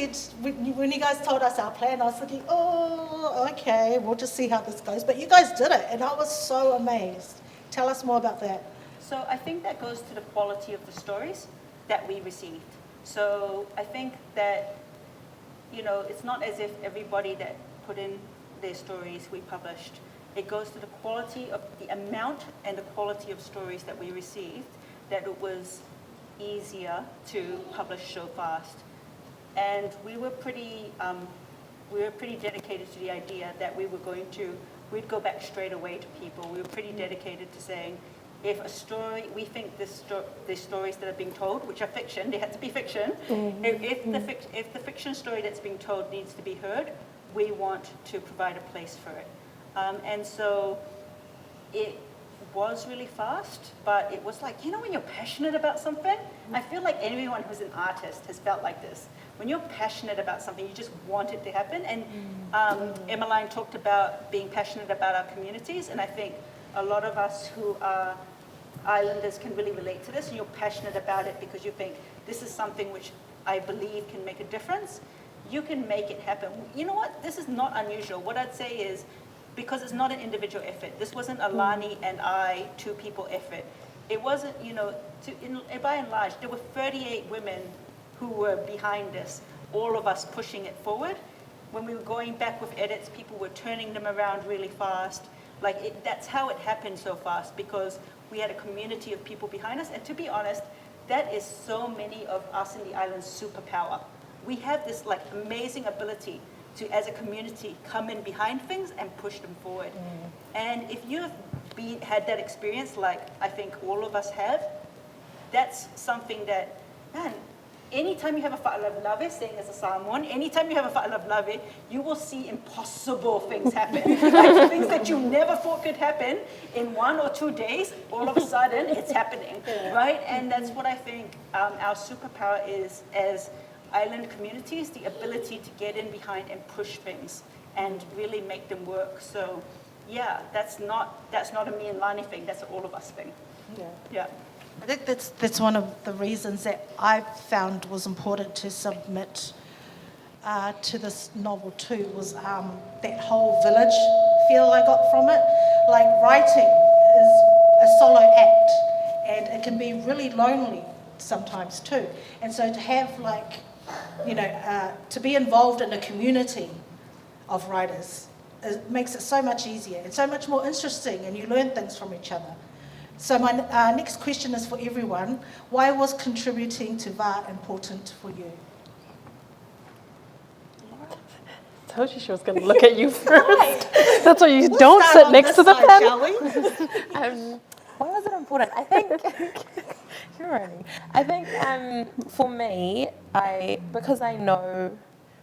said, when you guys told us our plan, I was thinking, oh, okay, we'll just see how this goes. But you guys did it, and I was so amazed. Tell us more about that. So I think that goes to the quality of the stories that we received. So I think that, it's not as if everybody that put in their stories we published. It goes to the quality of the amount and the quality of stories that we received, that it was easier to publish so fast. And we were pretty dedicated to the idea that we'd go back straight away to people. We were pretty dedicated to saying, if a story, we think the stories that are being told, which are fiction, they have to be fiction. If the fiction story that's being told needs to be heard, we want to provide a place for it. And so it was really fast, but it was like, when you're passionate about something, I feel like anyone who's an artist has felt like this. When you're passionate about something, you just want it to happen. And Emmaline talked about being passionate about our communities, and I think a lot of us who are islanders can really relate to this, and you're passionate about it because you think this is something which I believe can make a difference. You can make it happen. You know what? This is not unusual. What I'd say is, because it's not an individual effort. This wasn't a Lani and I, two people effort. It wasn't, by and large, there were 38 women who were behind this, all of us pushing it forward. When we were going back with edits, people were turning them around really fast. That's how it happened so fast, because we had a community of people behind us. And to be honest, that is so many of us in the island's superpower. We have this amazing ability to, as a community, come in behind things and push them forward. And if you have had that experience, like I think all of us have, that's something that, man, anytime you have a fa'alava saying as a Samoan, anytime you have a fa'alava, you will see impossible things happen. Things that you never thought could happen in 1 or 2 days, all of a sudden it's happening, right? And that's what I think our superpower is as island communities, the ability to get in behind and push things and really make them work. So yeah, that's not a me and Lani thing, that's an all of us thing. Yeah. I think that's one of the reasons that I found was important to submit to this novel too, was that whole village feel I got from it. Writing is a solo act, and it can be really lonely sometimes too. And so to have to be involved in a community of writers, it makes it so much easier and so much more interesting, and you learn things from each other. So my next question is for everyone. Why was contributing to VA important for you? I told you she was going to look at you first. That's why you don't sit next to the pen. Shall we? Why was it important? I think you're running. I think for me, because I know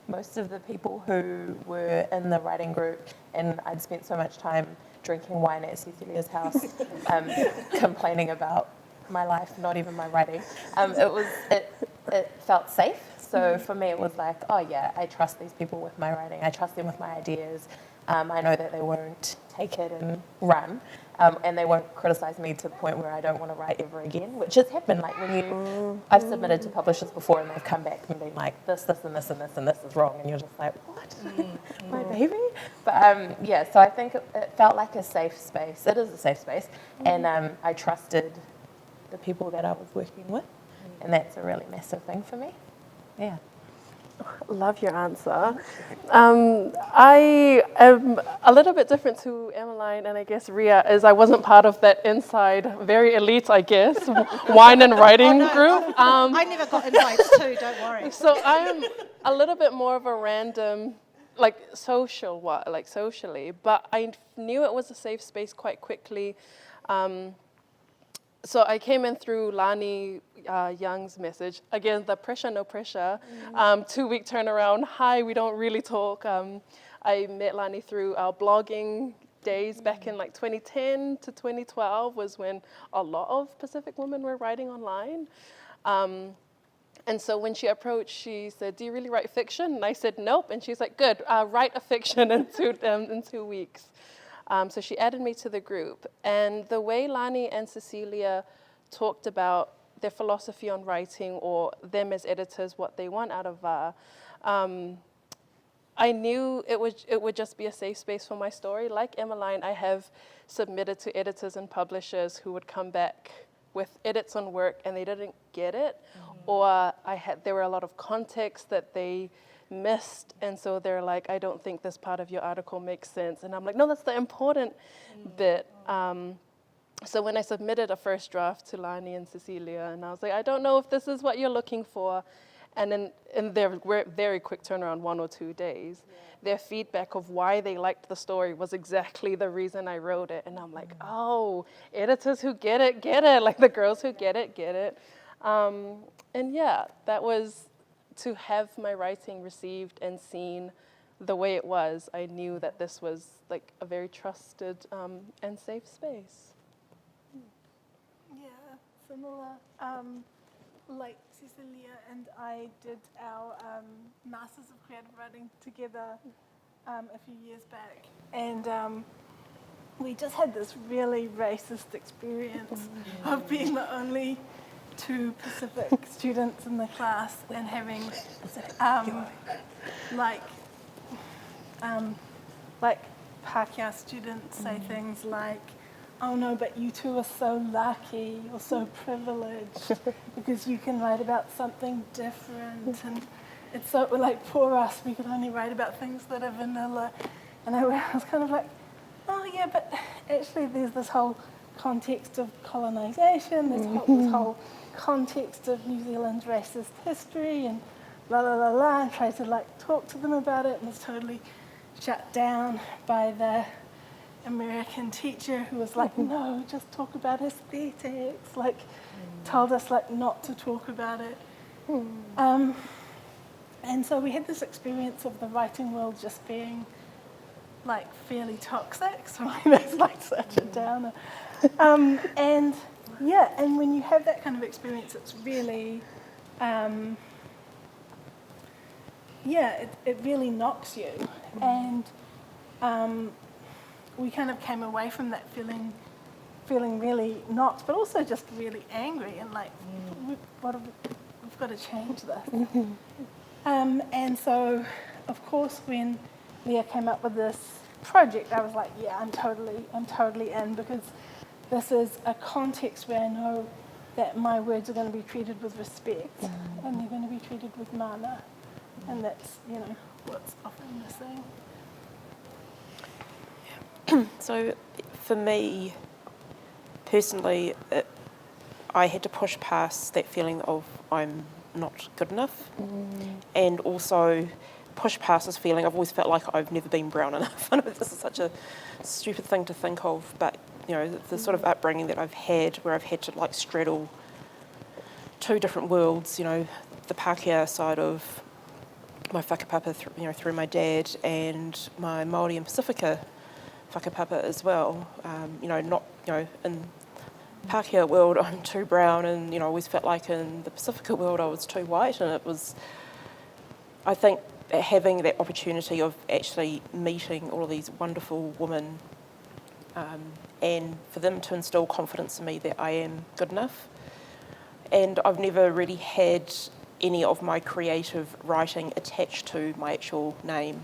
most of the people who were in the writing group, and I'd spent so much time drinking wine at Sisilia's house, complaining about my life, not even my writing. It felt safe. So for me, it was like, oh yeah, I trust these people with my writing. I trust them with my ideas. I know that they won't take it and run, and they won't criticize me to the point where I don't want to write ever again, which has happened. I've submitted to publishers before, and they've come back and been like, this, and this, and this, and this is wrong, and you're just like, what? My baby? But so I think it felt like a safe space. It is a safe space, and I trusted the people that I was working with, and that's a really massive thing for me. Yeah. Love your answer. I am a little bit different to Emmaline and I guess Ria, as I wasn't part of that inside, very elite, I guess, wine and writing group. I never got invites too, don't worry. So I am a little bit more of a random, socially, but I knew it was a safe space quite quickly. So I came in through Lani Young's message. Again, the pressure, no pressure. 2-week turnaround. Hi, we don't really talk. I met Lani through our blogging days back in 2010 to 2012 was when a lot of Pacific women were writing online. And so when she approached, she said, do you really write fiction? And I said, nope. And she's like, good, write a fiction in 2 weeks. So she added me to the group. And the way Lani and Sisilia talked about their philosophy on writing or them as editors, what they want out of VA, I knew it would just be a safe space for my story. Like Emmaline, I have submitted to editors and publishers who would come back with edits on work and they didn't get it, or there were a lot of context that they missed, and so they're like, I don't think this part of your article makes sense. And I'm like, no, that's the important bit. So when I submitted a first draft to Lani and Sisilia, and I was like, I don't know if this is what you're looking for. And then in their very quick turnaround, 1 or 2 days, their feedback of why they liked the story was exactly the reason I wrote it. And I'm like, oh, editors who get it, like the girls who get it. And yeah, that was to have my writing received and seen the way it was. I knew that this was like a very trusted and safe space. Yeah, similar. Like Sisilia and I did our Masters of Creative Writing together a few years back, and we just had this really racist experience of being the only 2 Pacific students in the class and having like Pākehā students say things like, oh no, but you 2 are so lucky or so privileged because you can write about something different. And it's so, like, poor us, we could only write about things that are vanilla. And I was kind of like, oh yeah, but actually there's this whole context of colonisation, this whole context of New Zealand's racist history and la la la la, and tried to like talk to them about it, and was totally shut down by the American teacher who was like, no, just talk about aesthetics, like told us like not to talk about it. And so we had this experience of the writing world just being like fairly toxic, so that's like such a downer. And yeah, and when you have that kind of experience, it's really, it really knocks you. And we kind of came away from that feeling really knocked, but also just really angry and like, we've got to change this. And so, of course, when Ria came up with this project, I was like, yeah, I'm totally in, because this is a context where I know that my words are going to be treated with respect and they're going to be treated with mana, and that's, you know, what's often missing. So for me, personally, I had to push past that feeling of I'm not good enough, and also push past this feeling. I've always felt like I've never been brown enough. I know this is such a stupid thing to think of, but you know, the sort of upbringing that I've had, where I've had to like straddle 2 different worlds, you know, the Pākehā side of my whakapapa through my dad, and my Māori and Pacifica whakapapa as well. In Pākehā world I'm too brown, and I always felt like in the Pacifica world I was too white, and it was, I think, having that opportunity of actually meeting all of these wonderful women, and for them to instill confidence in me that I am good enough. And I've never really had any of my creative writing attached to my actual name.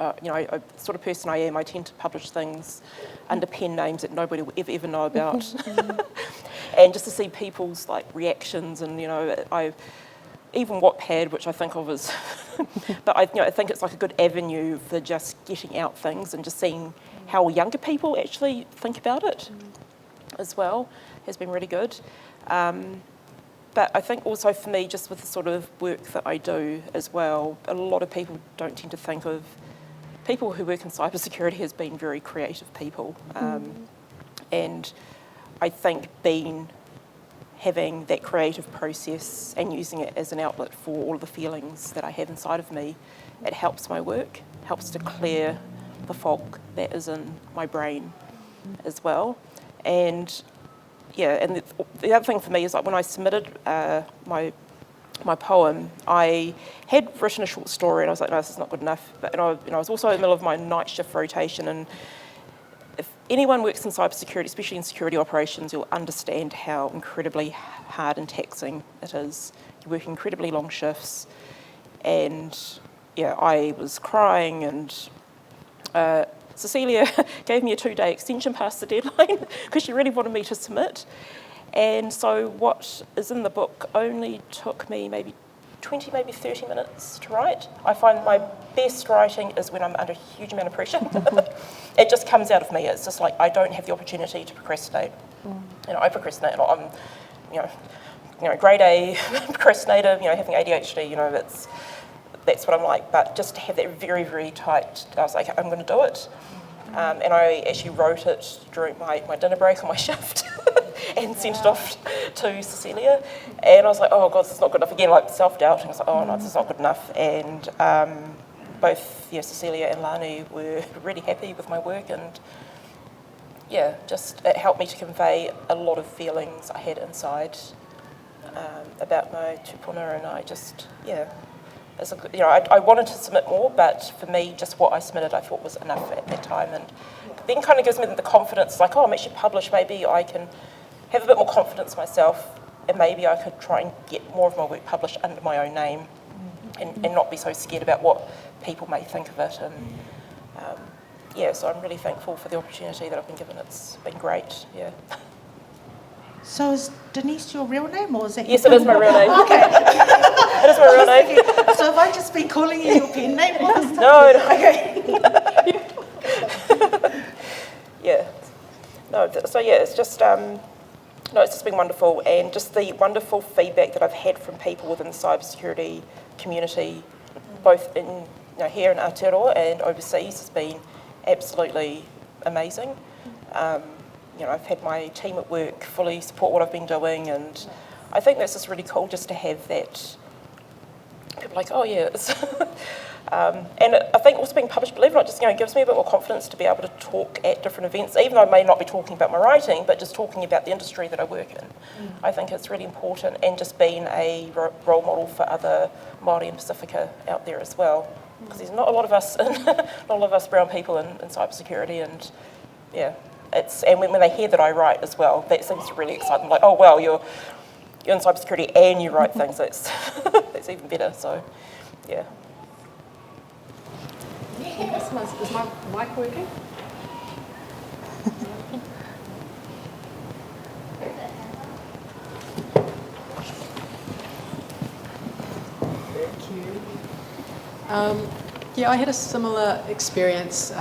I sort of person I am, I tend to publish things under pen names that nobody will ever know about. And just to see people's like reactions, and I even Wattpad, which I think of as, but I think it's like a good avenue for just getting out things and just seeing how younger people actually think about it as well, has been really good. But I think also for me, just with the sort of work that I do as well, a lot of people don't tend to think of people who work in cybersecurity as being very creative people. And I think having that creative process and using it as an outlet for all of the feelings that I have inside of me, it helps my work, helps to clear the fog that is in my brain as well. And yeah, and the other thing for me is like when I submitted my poem, I had written a short story and I was like, no, this is not good enough. But I was also in the middle of my night shift rotation, and if anyone works in cybersecurity, especially in security operations, you'll understand how incredibly hard and taxing it is. You work incredibly long shifts, And yeah, I was crying, and Sisilia gave me a 2-day extension past the deadline because she really wanted me to submit. And so what is in the book only took me maybe 20, maybe 30 minutes to write. I find my best writing is when I'm under a huge amount of pressure. It just comes out of me. It's just like I don't have the opportunity to procrastinate. You know, I procrastinate a lot. I'm, you know, grade A procrastinator. You know, having ADHD. You know, that's what I'm like. But just to have that very, very tight, I was like, I'm going to do it. And I actually wrote it during my dinner break on my shift and sent it off to Sisilia. And I was like, oh God, this is not good enough. Again, like self-doubt. And I was like, oh no, this is not good enough. And both Sisilia and Lani were really happy with my work. And yeah, just it helped me to convey a lot of feelings I had inside about my tupuna. And I just, I wanted to submit more, but for me, just what I submitted I thought was enough at that time. And then kind of gives me the confidence, like, oh, I'm actually published, maybe I can have a bit more confidence myself, and maybe I could try and get more of my work published under my own name, and not be so scared about what people may think of it. And so I'm really thankful for the opportunity that I've been given. It's been great, yeah. So is Denise your real name, or is it? Yes, it is my real name. Okay. It is my real name. So have I just been calling you your pen name all this time? No. Okay. Yeah. No. So yeah, it's just it's just been wonderful, and just the wonderful feedback that I've had from people within the cybersecurity community, both in here in Aotearoa and overseas, has been absolutely amazing. I've had my team at work fully support what I've been doing, and I think that's just really cool just to have that. People are like, oh yeah, it's and I think also being published, believe it or not, just gives me a bit more confidence to be able to talk at different events, even though I may not be talking about my writing, but just talking about the industry that I work in. I think it's really important, and just being a role model for other Māori and Pacifica out there as well, because there's not a lot of us, brown people in cybersecurity, and yeah. And when they hear that I write as well, that seems to really excite them. Like, oh well, you're in cybersecurity and you write things. That's that's even better. So, yeah. Is my mic working? Thank you. I had a similar experience.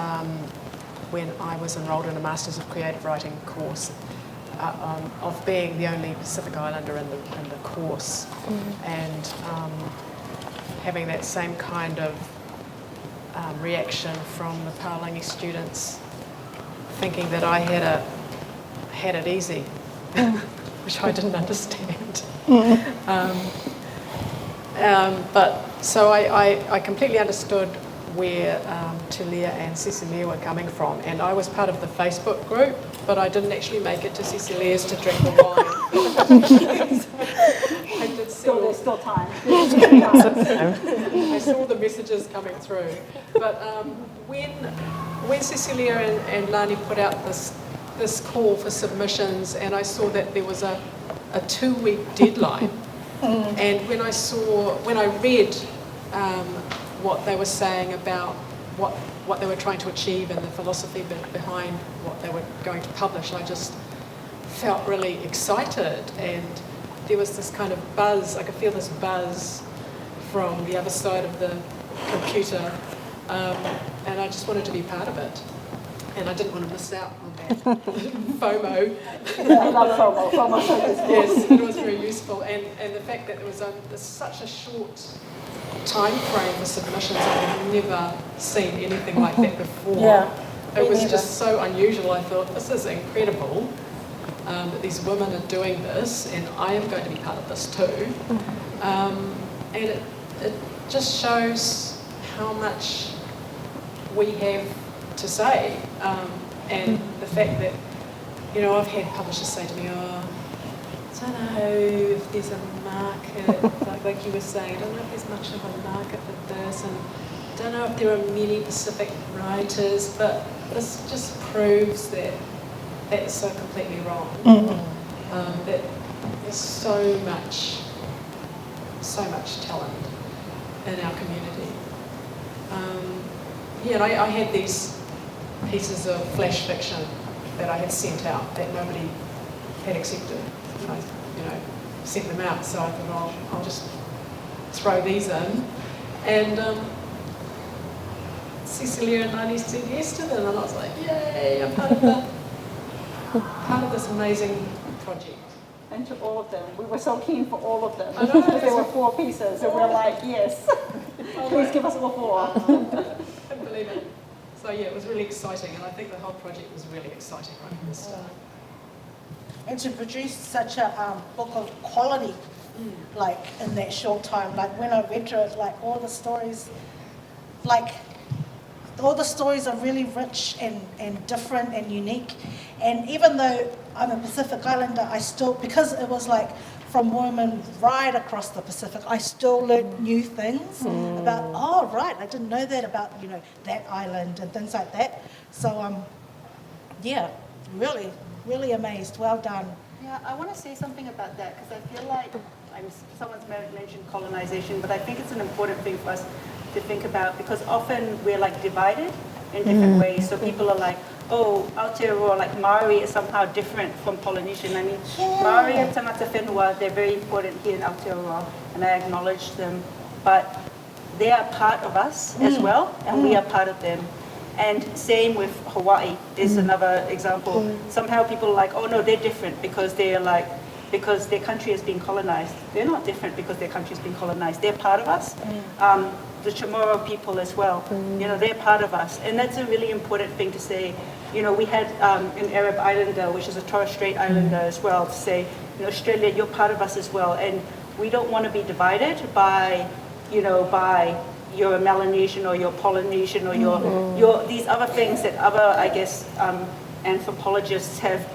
When I was enrolled in a Masters of Creative Writing course, of being the only Pacific Islander in the course, and having that same kind of reaction from the Palangi students, thinking that I had it easy, which I didn't understand. But so I completely understood where Tulia and Sisilia were coming from, and I was part of the Facebook group, but I didn't actually make it to Sisilia's to drink the wine. I did see There's still time. I saw the messages coming through, but when Sisilia and Lani put out this call for submissions, and I saw that there was a 2-week deadline, and when I read what they were saying about what they were trying to achieve and the philosophy behind what they were going to publish, I just felt really excited, and there was this kind of buzz. I could feel this buzz from the other side of the computer, and I just wanted to be part of it, and I didn't want to miss out on that FOMO. I love FOMO. FOMO is Yes, it was very useful, and the fact that there was such a short time frame for submissions. I've never seen anything like that before. Yeah, it was just so unusual. I thought, this is incredible that these women are doing this, and I am going to be part of this too. And it just shows how much we have to say, and the fact that, I've had publishers say to me, I don't know if there's a market, like you were saying, I don't know if there's much of a market for this, and I don't know if there are many Pacific writers, but this just proves that that's so completely wrong. That there's so much talent in our community. And I had these pieces of flash fiction that I had sent out that nobody had accepted. I, sent them out, so I thought, I'll just throw these in. And Sisilia and Lani said yes to them, and I was like, yay, I'm part of this amazing project. And to all of them. We were so keen for all of them. I know. There were 4 pieces, and we're like, yes, please give us all 4. Couldn't believe it. So yeah, it was really exciting, and I think the whole project was really exciting right from the start. And to produce such a book of quality, like in that short time, like when I read through it, like all the stories are really rich and different and unique. And even though I'm a Pacific Islander, I still, because it was like from women right across the Pacific, I still learned new things about, oh right, I didn't know that about, that island and things like that. So yeah, really, really amazed. Well done. Yeah, I want to say something about that because I feel like someone's mentioned colonization, but I think it's an important thing for us to think about because often we're like divided in different ways. So people are like, oh, Aotearoa, like Maori is somehow different from Polynesian. I mean, Maori and Tangata Whenua, they're very important here in Aotearoa, and I acknowledge them. But they are part of us as well, and we are part of them. And same with Hawaii is another example. Somehow people are like, oh no, they're different because their country has been colonized. They're not different because their country has been colonized. They're part of us. The Chamorro people as well, they're part of us. And that's a really important thing to say. We had an Arab Islander, which is a Torres Strait Islander as well, to say, Australia, you're part of us as well. And we don't want to be divided by your Melanesian or your Polynesian or your these other things that other, I guess, anthropologists have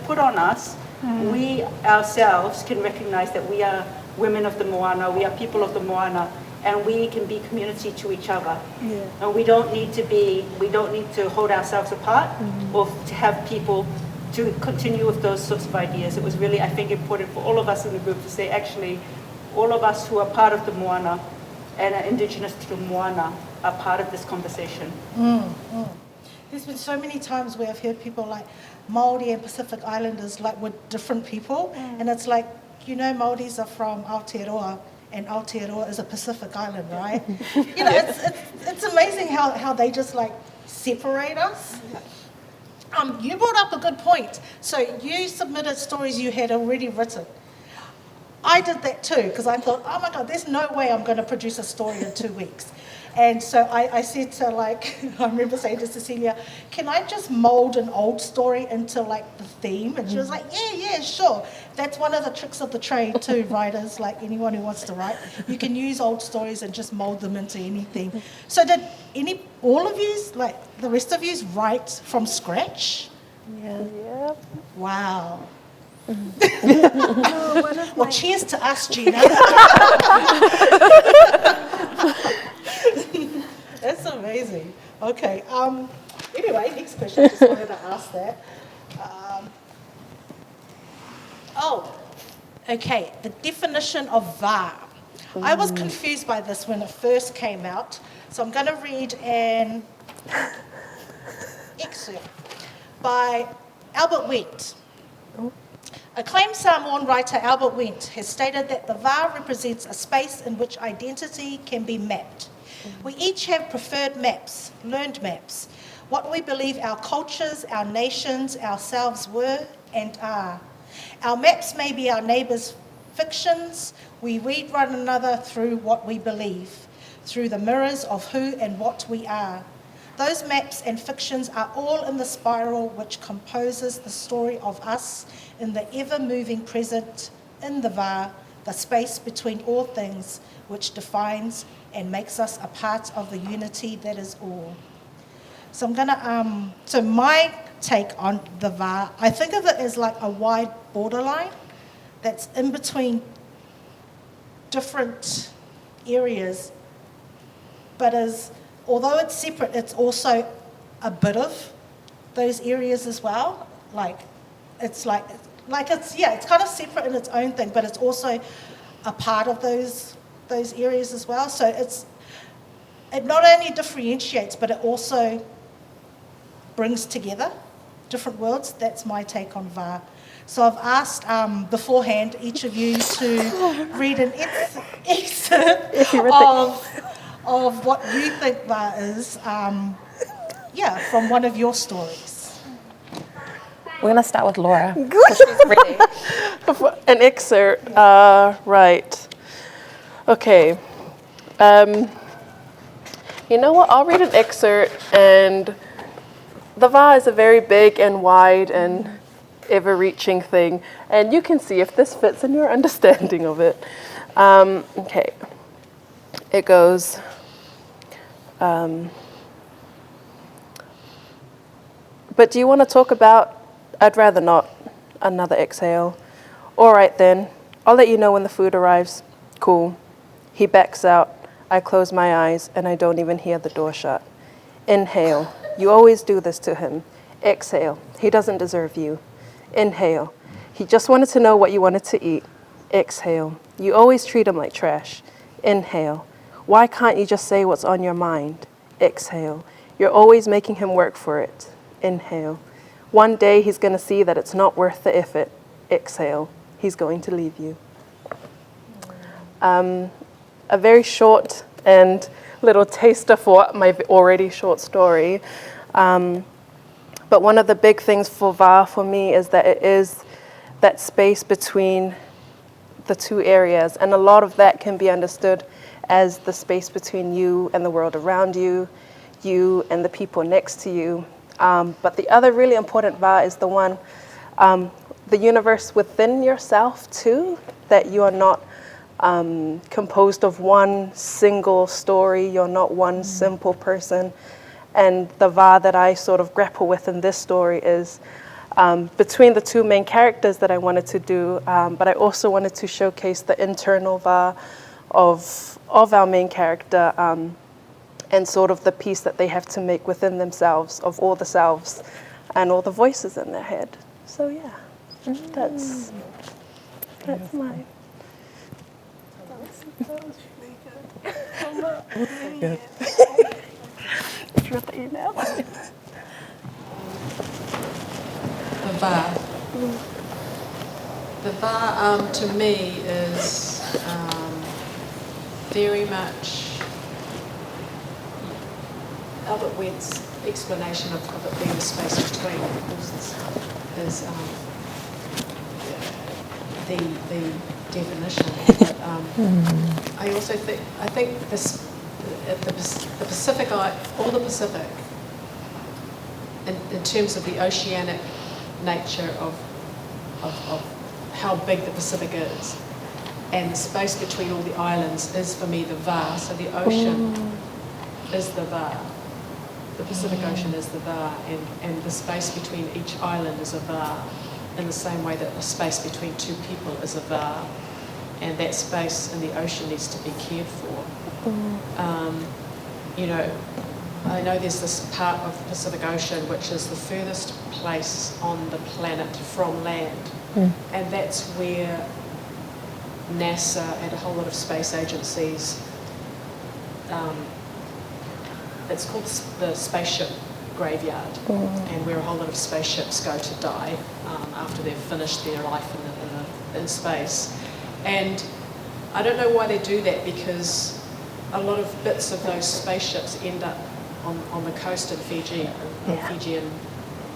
put on us. We ourselves can recognize that we are women of the moana, we are people of the moana, and we can be community to each other. Yeah. And we don't need to hold ourselves apart or to have people to continue with those sorts of ideas. It was really, I think, important for all of us in the group to say, actually, all of us who are part of the moana and are indigenous to the moana are part of this conversation. There's been so many times where I've heard people like Māori and Pacific Islanders like with different people, and it's like, Māoris are from Aotearoa, and Aotearoa is a Pacific island, right? It's amazing how they just like separate us. You brought up a good point. So you submitted stories you had already written. I did that too, because I thought, oh my God, there's no way I'm going to produce a story in 2 weeks. And so I said to I remember saying to Sisilia, can I just mold an old story into like the theme? And she was like, yeah, sure. That's one of the tricks of the trade too, writers, like anyone who wants to write. You can use old stories and just mold them into anything. So did all of you, like the rest of you, write from scratch? Yeah. Wow. Well, cheers to us, Gina. That's amazing. Okay. Anyway, next question. Just wanted to ask that. Okay. The definition of va. I was confused by this when it first came out, so I'm going to read an excerpt by Albert Wendt. Acclaimed Samoan writer Albert Wendt has stated that the va represents a space in which identity can be mapped. We each have preferred maps, learned maps, what we believe our cultures, our nations, ourselves were and are. Our maps may be our neighbours' fictions. We read one another through what we believe, through the mirrors of who and what we are. Those maps and fictions are all in the spiral which composes the story of us in the ever-moving present, in the va, the space between all things, which defines and makes us a part of the unity that is all. So I'm gonna, so my take on the va, I think of it as like a wide borderline that's in between different areas, but although it's separate, it's also a bit of those areas as well. It's kind of separate in its own thing, but it's also a part of those those areas as well. So it not only differentiates, but it also brings together different worlds. That's my take on va. So I've asked beforehand each of you to read an excerpt of what you think va is, from one of your stories. We're going to start with Laura. She's ready. An excerpt, right. Okay. You know what, I'll read an excerpt, and the va is a very big and wide and ever-reaching thing, and you can see if this fits in your understanding of it. Okay. It goes, but do you want to talk about, I'd rather not. Another exhale. All right then, I'll let you know when the food arrives. Cool. He backs out. I close my eyes and I don't even hear the door shut. Inhale. You always do this to him. Exhale. He doesn't deserve you. Inhale. He just wanted to know what you wanted to eat. Exhale. You always treat him like trash. Inhale. Why can't you just say what's on your mind? Exhale. You're always making him work for it. Inhale. One day he's going to see that it's not worth the effort. Exhale. He's going to leave you. A very short and little taster for my already short story. But one of the big things for va for me is that it is that space between the two areas. And a lot of that can be understood as the space between you and the world around you, you and the people next to you. But the other really important va is the one, the universe within yourself too, that you are not composed of one single story, you're not one simple person. And the va that I sort of grapple with in this story is between the two main characters that I wanted to do, but I also wanted to showcase the internal va of our main character, and sort of the peace that they have to make within themselves, of all the selves and all the voices in their head. So yeah, that's mine. That was really good. Did you read the email? The va. The va to me is very much Albert Webb's explanation of it being the space between is the definition. But, I also think this the Pacific, all the Pacific, in terms of the oceanic nature of how big the Pacific is, and the space between all the islands is for me the va. So the ocean is the va. The Pacific Ocean is the va, and the space between each island is a va, in the same way that the space between two people is a va, and that space in the ocean needs to be cared for. You know, I know there's this part of the Pacific Ocean which is the furthest place on the planet from land, and that's where NASA and a whole lot of space agencies, it's called the spaceship graveyard, and where a whole lot of spaceships go to die after they've finished their life in space. And I don't know why they do that, because a lot of bits of those spaceships end up on the coast in Fiji, on Fijian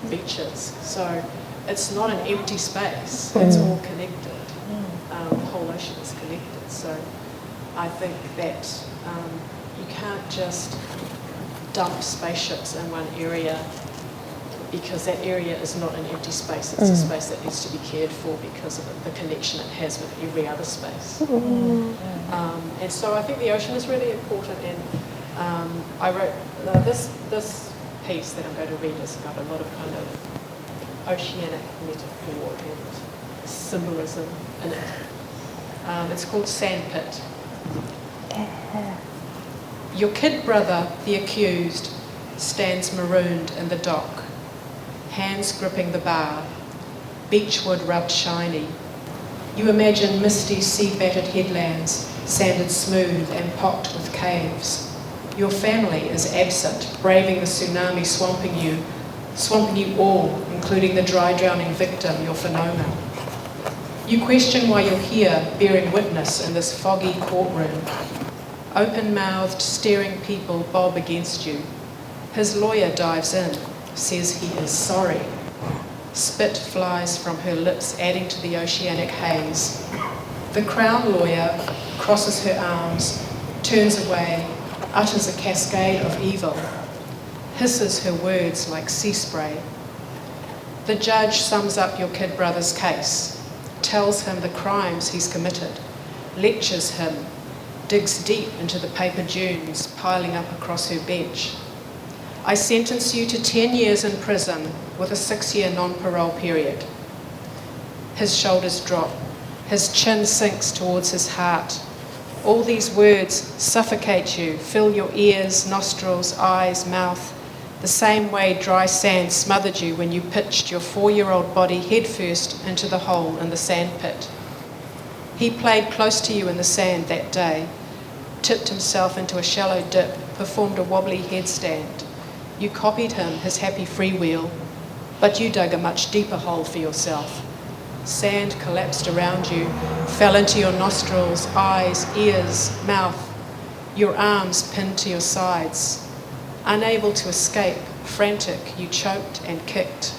beaches. So it's not an empty space, it's all connected. The whole ocean is connected. So I think that you can't just dump spaceships in one area, because that area is not an empty space. It's a space that needs to be cared for because of the connection it has with every other space. And so I think the ocean is really important. And I wrote this piece that I'm going to read has got a lot of kind of oceanic metaphor and symbolism in it. It's called Sandpit. Your kid brother, the accused, stands marooned in the dock, hands gripping the bar, beechwood rubbed shiny. You imagine misty sea-battered headlands, sanded smooth and pocked with caves. Your family is absent, braving the tsunami swamping you all, including the dry drowning victim, your whanau. You question why you're here, bearing witness in this foggy courtroom. Open-mouthed, staring people bob against you. His lawyer dives in, says he is sorry. Spit flies from her lips, adding to the oceanic haze. The Crown lawyer crosses her arms, turns away, utters a cascade of evil, hisses her words like sea spray. The judge sums up your kid brother's case, tells him the crimes he's committed, lectures him, digs deep into the paper dunes piling up across her bench. I sentence you to 10 years in prison with a 6-year non-parole period. His shoulders drop, his chin sinks towards his heart. All these words suffocate you, fill your ears, nostrils, eyes, mouth, the same way dry sand smothered you when you pitched your 4-year-old body headfirst into the hole in the sand pit. He played close to you in the sand that day, tipped himself into a shallow dip, performed a wobbly headstand. You copied him, his happy freewheel, but you dug a much deeper hole for yourself. Sand collapsed around you, fell into your nostrils, eyes, ears, mouth, your arms pinned to your sides. Unable to escape, frantic, you choked and kicked.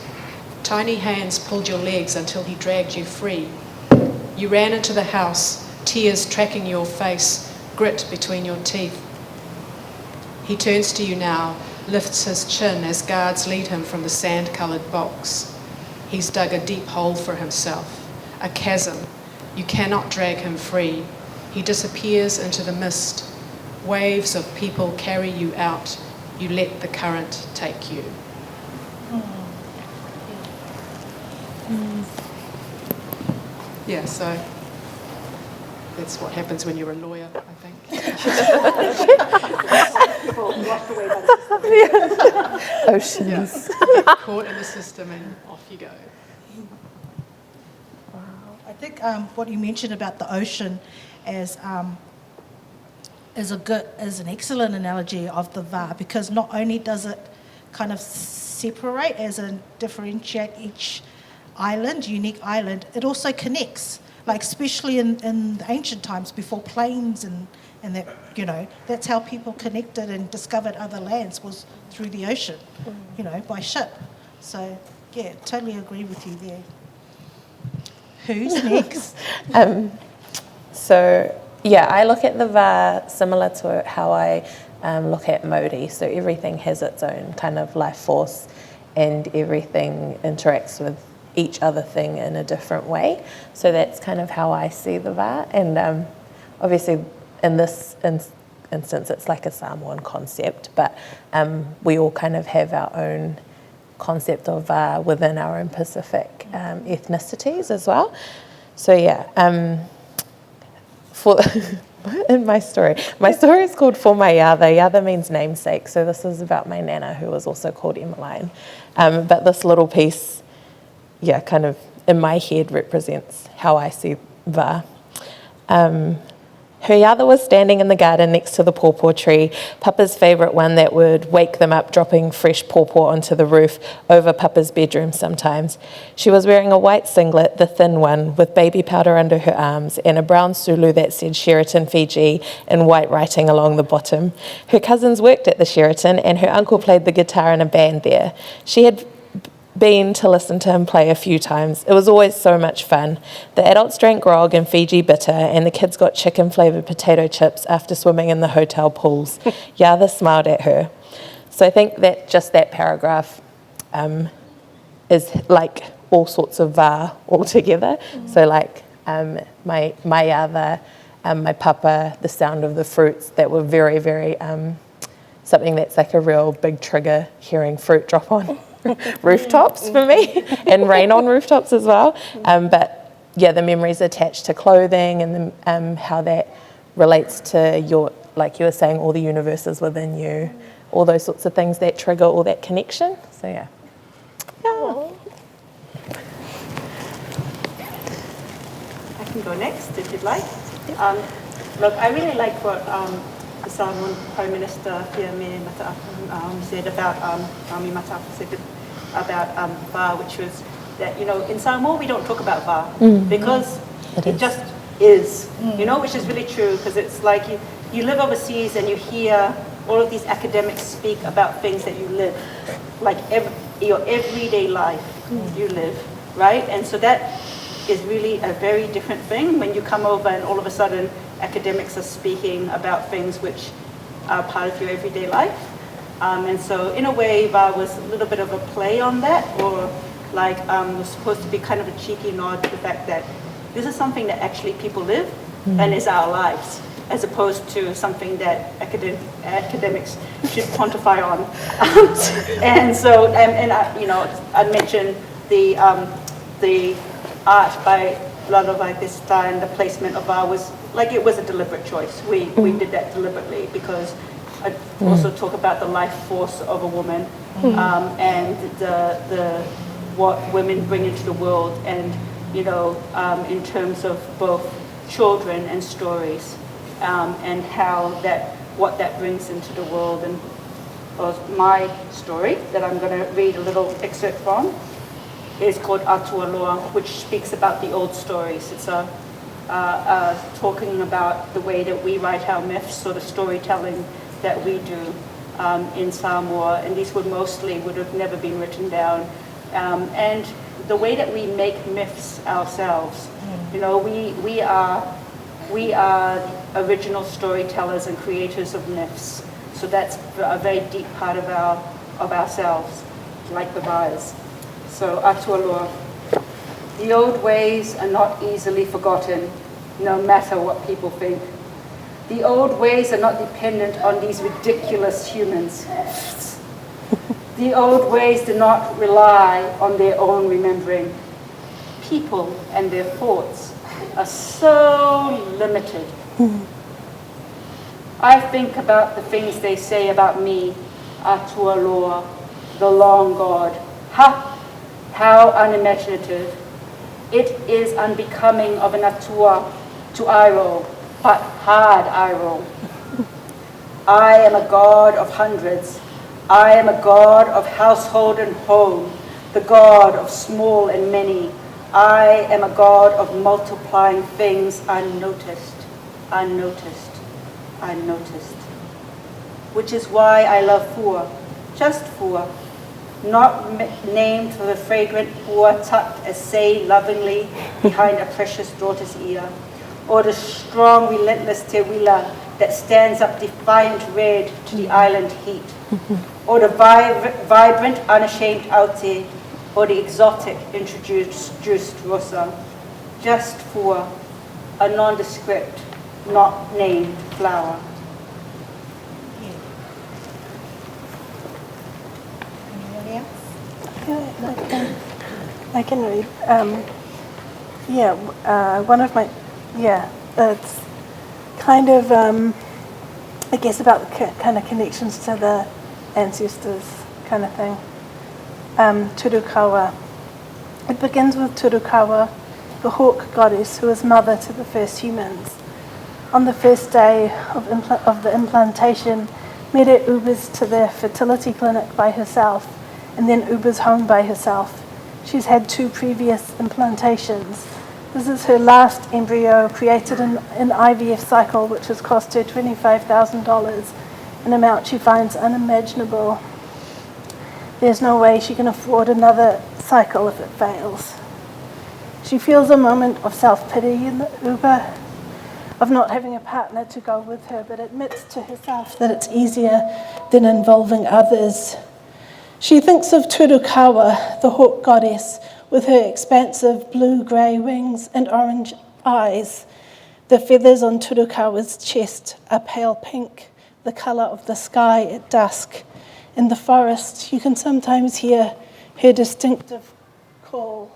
Tiny hands pulled your legs until he dragged you free. You ran into the house, tears tracking your face, grit between your teeth. He turns to you now, lifts his chin as guards lead him from the sand-coloured box. He's dug a deep hole for himself, a chasm. You cannot drag him free. He disappears into the mist. Waves of people carry you out. You let the current take you. Yeah, so that's what happens when you're a lawyer, I think. Oceans. Yeah. Caught in the system and off you go. I think what you mentioned about the ocean is an excellent analogy of the VAR, because not only does it kind of separate as in differentiate each island, unique island, it also connects, like especially in the ancient times before planes and that, you know, that's how people connected and discovered other lands, was through the ocean, you know, by ship. So yeah, totally agree with you there. Who's next? So yeah, I look at the VAR similar to how I look at Modi. So everything has its own kind of life force and everything interacts with each other thing in a different way. So that's kind of how I see the VAR. And obviously in this instance, it's like a Samoan concept, but we all kind of have our own concept of VAR within our own Pacific ethnicities as well. So yeah, in my story is called For My Yada. Yada means namesake, so this is about my nana, who was also called Emmaline. But this little piece, yeah, kind of in my head represents how I see VAR. Her yada was standing in the garden next to the pawpaw tree, Papa's favourite one that would wake them up dropping fresh pawpaw onto the roof over Papa's bedroom sometimes. She was wearing a white singlet, the thin one, with baby powder under her arms, and a brown sulu that said Sheraton, Fiji, in white writing along the bottom. Her cousins worked at the Sheraton, and her uncle played the guitar in a band there. She had been to listen to him play a few times. It was always so much fun. The adults drank grog and Fiji bitter, and the kids got chicken-flavoured potato chips after swimming in the hotel pools. Yada smiled at her. So I think that just that paragraph is like all sorts of VAR all together. So like my yada, my papa, the sound of the fruits that were very, very, something that's like a real big trigger, hearing fruit drop on rooftops for me, and rain on rooftops as well. But yeah, the memories attached to clothing and how that relates to your, like you were saying, all the universes within you, all those sorts of things that trigger all that connection. So yeah. I can go next if you'd like. Look, I really like what the Samoan Prime Minister Ria Masae said about va, which was that, you know, in Samoa we don't talk about va because it just is, you know, which is really true, because it's like you live overseas and you hear all of these academics speak about things that you live, like your everyday life you live, right? And so that is really a very different thing when you come over and all of a sudden academics are speaking about things which are part of your everyday life. And so in a way, va was a little bit of a play on that, or like was supposed to be kind of a cheeky nod to the fact that this is something that actually people live and is our lives, as opposed to something that academics should quantify on. And so, and I, you know, I mentioned the art by Lalo Vaitista and the placement of va was like, it was a deliberate choice. We did that deliberately because I also talk about the life force of a woman and the what women bring into the world, and you know, in terms of both children and stories, and how what that brings into the world. And my story that I'm going to read a little excerpt from is called Toailoa, which speaks about the old stories. It's talking about the way that we write our myths, or the storytelling that we do in Samoa, and these would have never been written down. And the way that we make myths ourselves, you know, we are original storytellers and creators of myths. So that's a very deep part of ourselves, like the Vaias. So Toailoa. The old ways are not easily forgotten, no matter what people think. The old ways are not dependent on these ridiculous humans. The old ways do not rely on their own remembering. People and their thoughts are so limited. I think about the things they say about me, Toailoa, the long god. Ha! How unimaginative. It is unbecoming of an atua to eye roll, but hard eye roll. I am a god of hundreds. I am a god of household and home, the god of small and many. I am a god of multiplying things unnoticed, unnoticed, unnoticed. Which is why I love fua, just fua, not named for the fragrant pua tucked as say lovingly behind a precious daughter's ear, or the strong, relentless te wila that stands up defiant red to the island heat, or the vibrant, unashamed aute, or the exotic, introduced rosa, just for a nondescript, not named flower. Anybody else? I can read. One of my, it's kind of, I guess, about the kind of connections to the ancestors kind of thing. Turukawa. It begins with Turukawa, the hawk goddess who was mother to the first humans. On the first day of the implantation, Mere Ubers to the fertility clinic by herself, and then Ubers home by herself. She's had 2 previous implantations. This is her last embryo, created in an IVF cycle, which has cost her $25,000, an amount she finds unimaginable. There's no way she can afford another cycle if it fails. She feels a moment of self-pity in the Uber, of not having a partner to go with her, but admits to herself that it's easier than involving others. She thinks of Turukawa, the hawk goddess, with her expansive blue-grey wings and orange eyes. The feathers on Turukawa's chest are pale pink, the colour of the sky at dusk. In the forest, you can sometimes hear her distinctive call.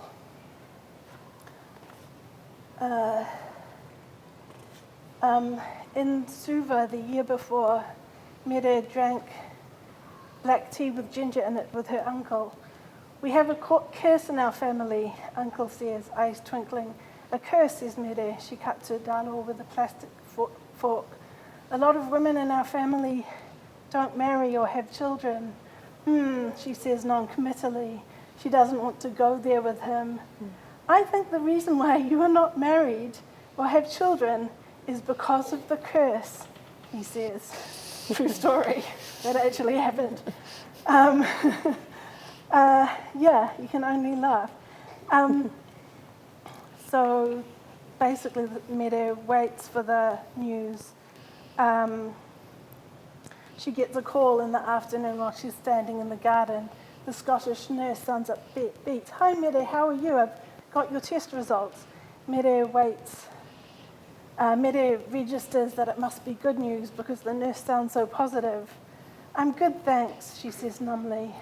In Suva, the year before, Mere drank black tea with ginger in it with her uncle. We have a curse in our family, Uncle says, eyes twinkling. A curse, says Mere. She cuts her dalo with a plastic fork. A lot of women in our family don't marry or have children. She says non-committally. She doesn't want to go there with him. I think the reason why you are not married or have children is because of the curse, he says. True story. That actually happened. Yeah, you can only laugh. So basically, Mere waits for the news. She gets a call in the afternoon while she's standing in the garden. The Scottish nurse sounds upbeat. Hi, Mere, how are you? I've got your test results. Mere waits. Mere registers that it must be good news because the nurse sounds so positive. I'm good, thanks, she says numbly.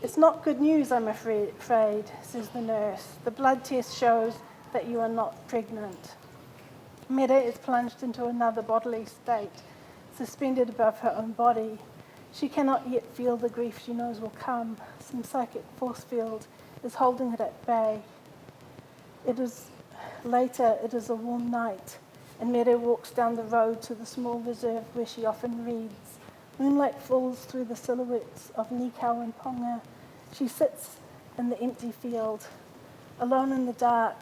It's not good news, I'm afraid, says the nurse. The blood test shows that you are not pregnant. Mere is plunged into another bodily state, suspended above her own body. She cannot yet feel the grief she knows will come. Some psychic force field is holding it at bay. It is a warm night, and Mere walks down the road to the small reserve where she often reads. Moonlight falls through the silhouettes of Nikau and Ponga. She sits in the empty field. Alone in the dark,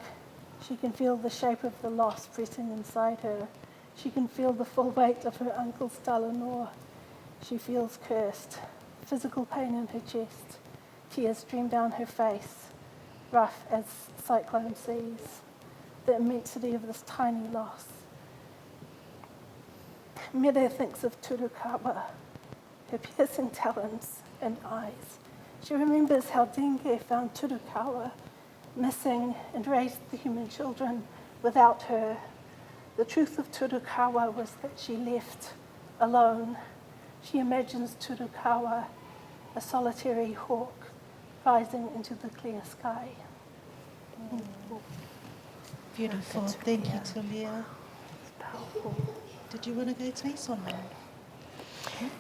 she can feel the shape of the loss pressing inside her. She can feel the full weight of her uncle's Tālanoa. She feels cursed, physical pain in her chest. Tears stream down her face, rough as cyclone seas. The immensity of this tiny loss. Mere thinks of Turukawa, her piercing talons and eyes. She remembers how Denge found Turukawa missing and raised the human children without her. The truth of Turukawa was that she left alone. She imagines Turukawa, a solitary hawk, rising into the clear sky. Beautiful. Thank you, Tulia. Did you want to go to me, Sonman?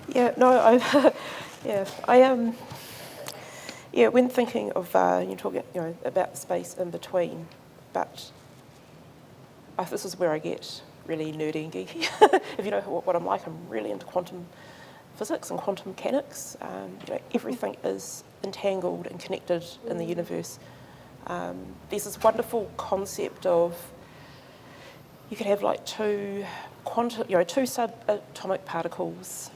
Yeah, no, when thinking of you talking, about space in between, but this is where I get really nerdy and geeky. If you know what I'm like, I'm really into quantum physics and quantum mechanics. Everything is entangled and connected in the universe. There's this wonderful concept of you could have like two subatomic particles,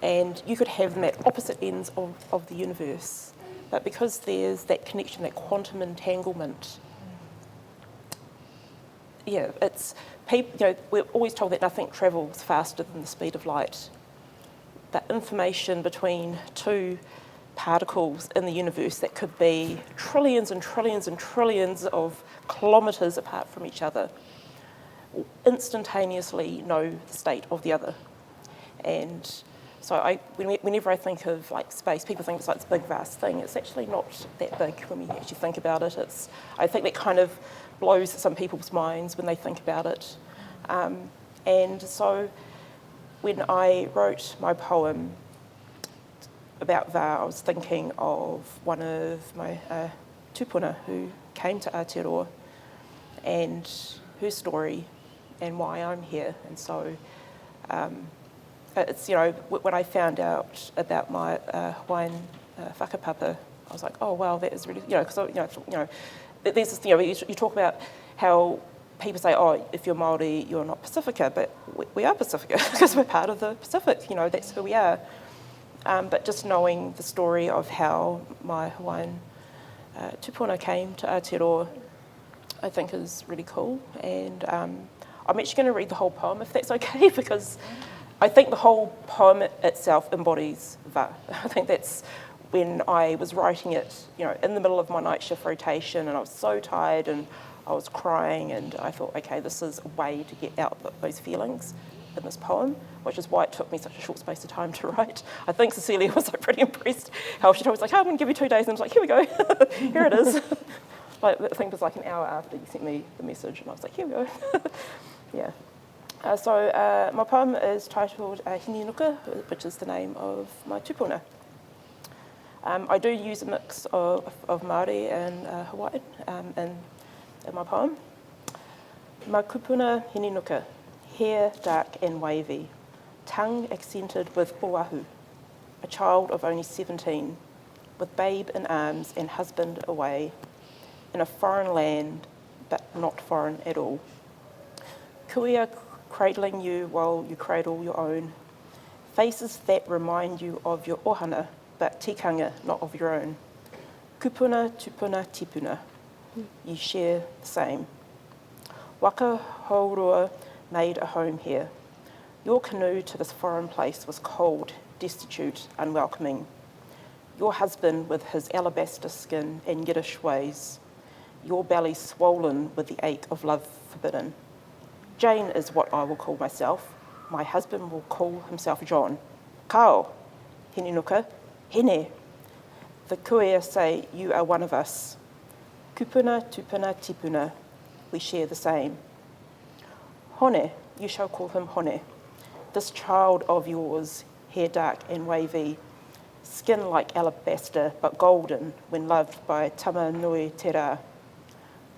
and you could have them at opposite ends of the universe. But because there's that connection, that quantum entanglement, it's people. We're always told that nothing travels faster than the speed of light. But information between two particles in the universe that could be trillions and trillions and trillions of kilometres apart from each other will instantaneously know the state of the other. And so whenever I think of like space, people think it's like this big vast thing. It's actually not that big when we actually think about it. I think that kind of blows some people's minds when they think about it. And so when I wrote my poem about Va, I was thinking of one of my tupuna who came to Aotearoa and her story and why I'm here. And so it's, when I found out about my Hawaiian whakapapa, I was like, oh, wow, that is really, because, there's this, you talk about how people say, oh, if you're Māori, you're not Pacifica, but we are Pacifica because we're part of the Pacific, that's who we are. But just knowing the story of how my Hawaiian tupuna came to Aotearoa, I think is really cool. And I'm actually going to read the whole poem, if that's okay, because I think the whole poem itself embodies Va. I think that's when I was writing it, in the middle of my night shift rotation, and I was so tired and I was crying, and I thought, okay, this is a way to get out those feelings in this poem, which is why it took me such a short space of time to write. I think Sisilia was pretty impressed how she told me, I'm going to give you 2 days, and I was like, here we go, here it is. I think it was like an hour after you sent me the message, and I was like, here we go. Yeah. So my poem is titled Hininuka, which is the name of my tupuna. I do use a mix of Māori and Hawaiian in in my poem. Ma kupuna hininuka, hair dark and wavy, tongue accented with oahu, a child of only 17, with babe in arms and husband away, in a foreign land, but not foreign at all. Kuia cradling you while you cradle your own, faces that remind you of your ohana, but tikanga, not of your own. Kupuna, tupuna, tipuna, you share the same. Waka haurua made a home here. Your canoe to this foreign place was cold, destitute, unwelcoming. Your husband with his alabaster skin and Yiddish ways. Your belly swollen with the ache of love forbidden. Jane is what I will call myself. My husband will call himself John. Kao, hininuka, hine. The kuia say, you are one of us. Kupuna, tupuna, tipuna, we share the same. Hone, you shall call him Hone. This child of yours, hair dark and wavy, skin like alabaster but golden when loved by tama nui te rā.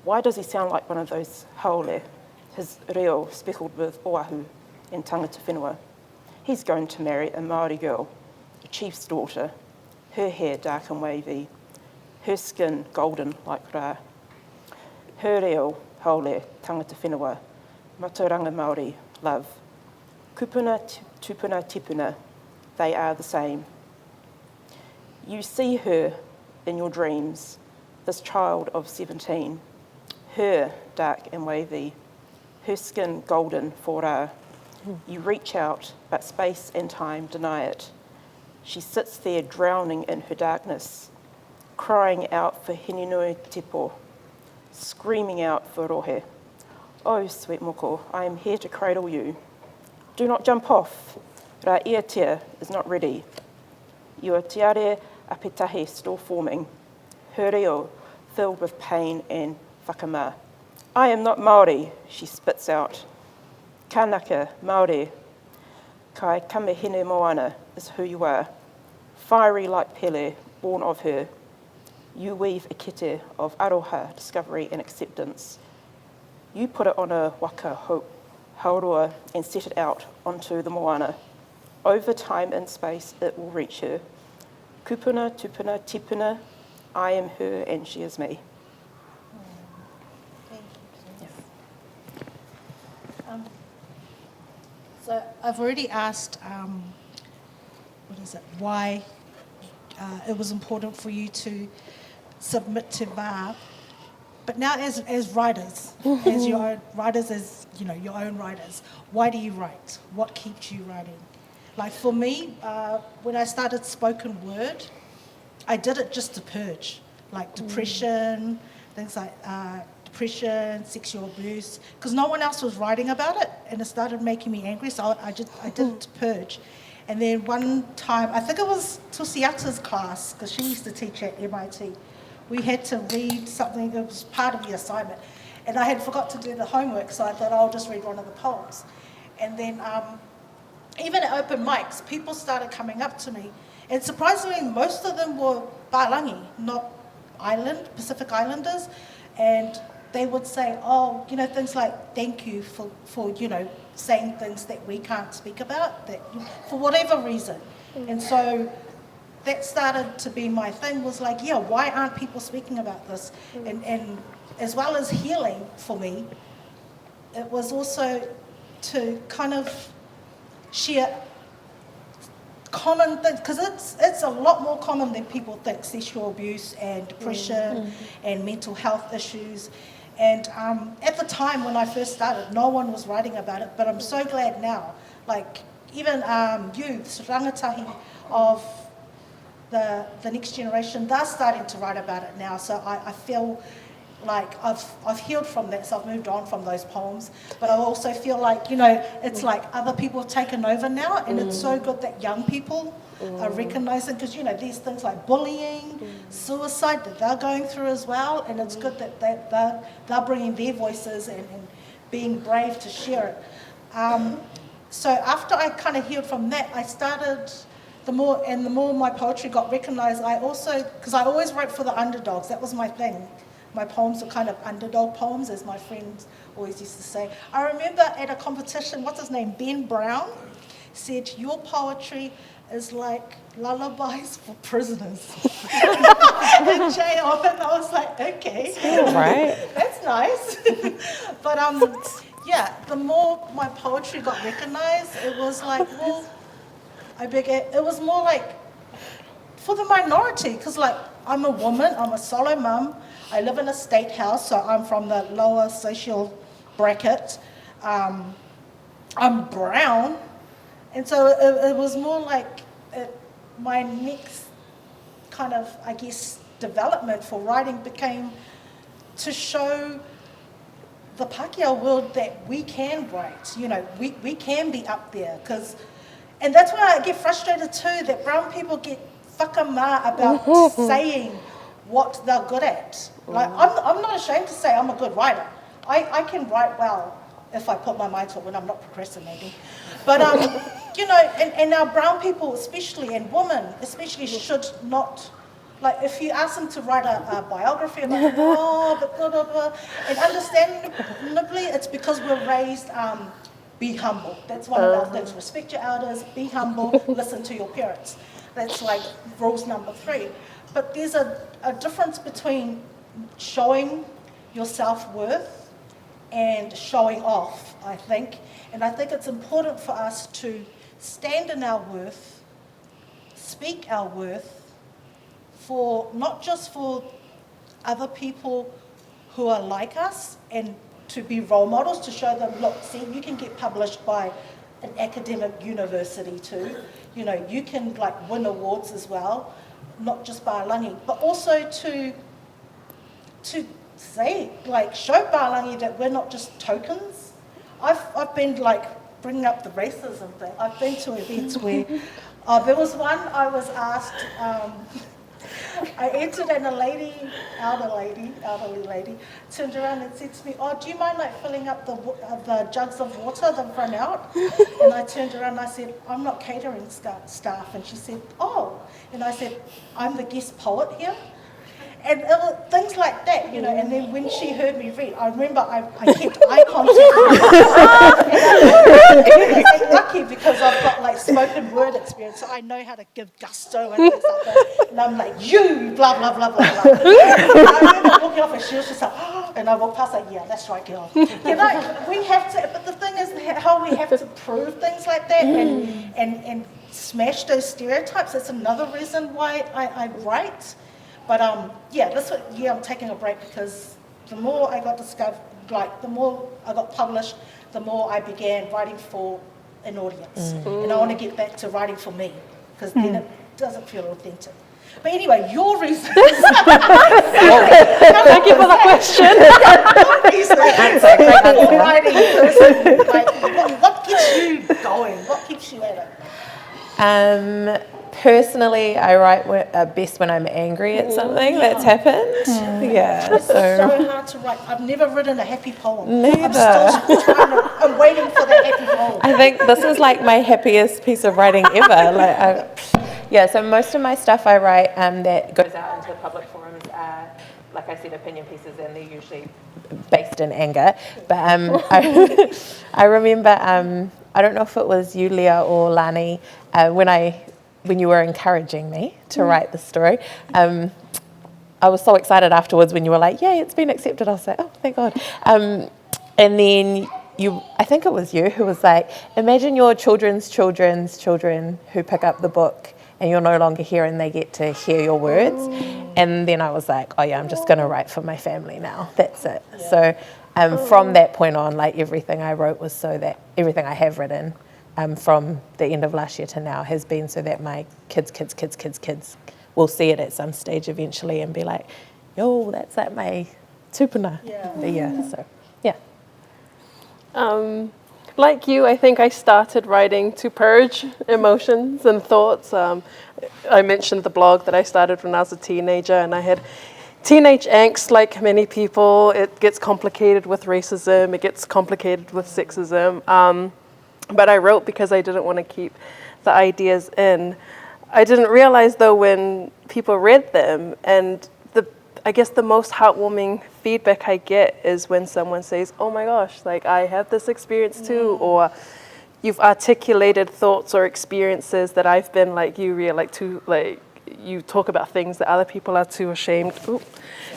Why does he sound like one of those haole, his reo speckled with oahu and tangata whenua? He's going to marry a Māori girl, a chief's daughter, her hair dark and wavy, her skin golden like rā. Her reo, haole, tangata whenua, maturanga Māori, love. Kupuna, tupuna, tipuna, they are the same. You see her in your dreams, this child of 17, her dark and wavy, her skin golden for rā. You reach out, but space and time deny it. She sits there drowning in her darkness, crying out for hininui tipo, screaming out for rohe. Oh, sweet moko, I am here to cradle you. Do not jump off. Rā iatea is not ready. Your tiare apetahi still forming. Her reo filled with pain and whakama. I am not Māori, she spits out. Kānaka, Māori. Kai kamehine moana is who you are. Fiery like Pele, born of her. You weave a kete of aroha, discovery and acceptance. You put it on a waka hope, haurua, and set it out onto the moana. Over time and space, it will reach her. Kupuna, tupuna, tipuna, I am her and she is me. Thank you. So I've already asked, why it was important for you to submit to VAR. But now as writers, as your own writers, as you know, your own writers, why do you write? What keeps you writing? Like for me, when I started spoken word, I did it just to purge, like depression, things like depression, sexual abuse, because no one else was writing about it, and it started making me angry. So I did it to purge. And then one time, I think it was Tusiata's class, because she used to teach at MIT. We had to read something that was part of the assignment, and I had forgot to do the homework, so I thought I'll just read one of the poems. And then even at open mics, people started coming up to me, and surprisingly, most of them were Palangi, not Pacific Islanders, and they would say, oh, you know, things like, thank you for you know, saying things that we can't speak about, that for whatever reason. And so that started to be my thing, was like, yeah, why aren't people speaking about this? And as well as healing for me, it was also to kind of share common things, because it's a lot more common than people think, sexual abuse and depression and mental health issues. And at the time when I first started, no one was writing about it, but I'm so glad now. Like even youth, rangatahi of the next generation, they're starting to write about it now. So I feel like I've healed from that, so I've moved on from those poems. But I also feel like, you know, it's like other people have taken over now, and it's so good that young people are recognising, because, you know, these things like bullying, suicide that they're going through as well, and it's good that they're bringing their voices and being brave to share it. So after I kind of healed from that, I started, the more my poetry got recognised, I also, because I always wrote for the underdogs, that was my thing. my poems are kind of underdog poems, as my friends always used to say. I remember at a competition, what's his name, Ben Brown, said, your poetry is like lullabies for prisoners in jail. And I was like, okay, Right. that's nice. But yeah, the more my poetry got recognized, it was like, well, it was more like for the minority, because like I'm a woman, I'm a solo mum, I live in a state house, so I'm from the lower social bracket. I'm brown, and so it was more like my next kind of, I guess, development for writing became to show the Pākehā world that we can write, you know, we can be up there, and that's why I get frustrated too, that brown people get whakamā about saying what they're good at. Like, I'm not ashamed to say I'm a good writer. I can write well if I put my mind to it when I'm not procrastinating. But, you know, and our brown people especially, and women especially, should not, like, if you ask them to write a biography about, but blah, blah, blah, and understandably, it's because we're raised, be humble. That's one of our things. Respect your elders, be humble, listen to your parents. That's like rules number 3. But there's a difference between showing your self-worth and showing off, I think. And I think it's important for us to stand in our worth, speak our worth, for not just for other people who are like us, and to be role models, to show them, look, see, you can get published by an academic university too. You know, you can like win awards as well, not just Bālangi, but also to say, like, show Bālangi that we're not just tokens. I've been like bringing up the racism thing. I've been to events where there was one I was asked. I entered and elderly lady, turned around and said to me, "Oh, do you mind like filling up the jugs of water that run out?" And I turned around and I said, "I'm not catering staff." And she said, "Oh," and I said, "I'm the guest poet here." And it was things like that, you know. And then when she heard me read, I remember I kept eye contact. And I'm lucky because I've got like spoken word experience, so I know how to give gusto and things like that. And I'm like, you, blah, blah, blah, blah, blah. And I remember walking off and she was just like, oh, and I walked past like, yeah, that's right, girl. You know, we have to, but the thing is how we have to prove things like that and smash those stereotypes. That's another reason why I write. But I'm taking a break because the more I got discovered, like the more I got published, the more I began writing for an audience. And I want to get back to writing for me, because then it doesn't feel authentic. But anyway, your reasons. Thank you for the question. Your reasons for writing person, like, what keeps you going? What keeps you at it? Personally, I write best when I'm angry at something that's happened. Yeah, It's so hard to write. I've never written a happy poem. Neither. I'm waiting for the happy poem. I think this is like my happiest piece of writing ever. So most of my stuff I write that goes out into public forums are, like I said, opinion pieces, and they're usually based in anger. But I remember, I don't know if it was you, Lia, or Lani, when you were encouraging me to write the story, I was so excited afterwards when you were like, yay, it's been accepted. I was like, oh, thank God. And then I think it was you who was like, imagine your children's children who pick up the book and you're no longer here and they get to hear your words. And then I was like, oh yeah, I'm just going to write for my family now. That's it. Yeah. So from that point on, like everything I wrote was so that everything I have written from the end of last year to now has been so that my kids will see it at some stage eventually and be like, yo, that's like my tupuna. Like you, I think I started writing to purge emotions and thoughts. I mentioned the blog that I started when I was a teenager, and I had teenage angst like many people. It gets complicated with racism, it gets complicated with sexism. But I wrote because I didn't want to keep the ideas in. I didn't realize though when people read them, and I guess the most heartwarming feedback I get is when someone says, oh my gosh, like I have this experience too, or you've articulated thoughts or experiences that I've been like you, Ria, you talk about things that other people are too ashamed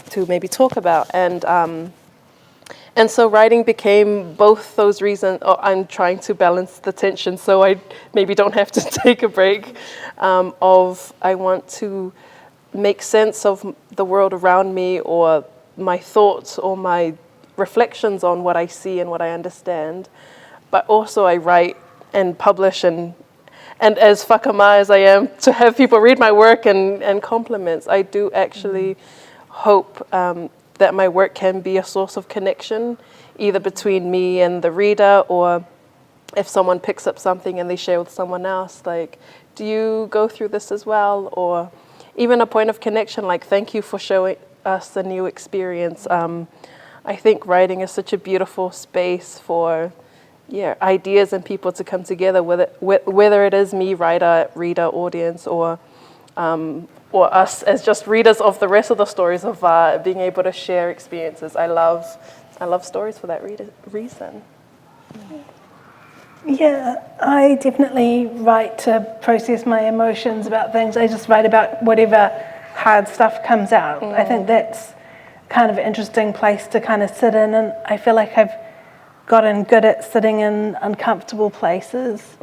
to maybe talk about. And so writing became both those reasons. I'm trying to balance the tension so I maybe don't have to take a break of I want to make sense of the world around me, or my thoughts or my reflections on what I see and what I understand. But also I write and publish, and as whakama as I am to have people read my work and compliments, I do actually hope that my work can be a source of connection, either between me and the reader, or if someone picks up something and they share with someone else, like, do you go through this as well? Or even a point of connection, like, thank you for showing us a new experience. I think writing is such a beautiful space for ideas and people to come together, whether it is me, writer, reader, audience, or us as just readers of the rest of the stories, of being able to share experiences. I love stories for that reason. Yeah, I definitely write to process my emotions about things. I just write about whatever hard stuff comes out. I think that's kind of an interesting place to kind of sit in, and I feel like I've gotten good at sitting in uncomfortable places.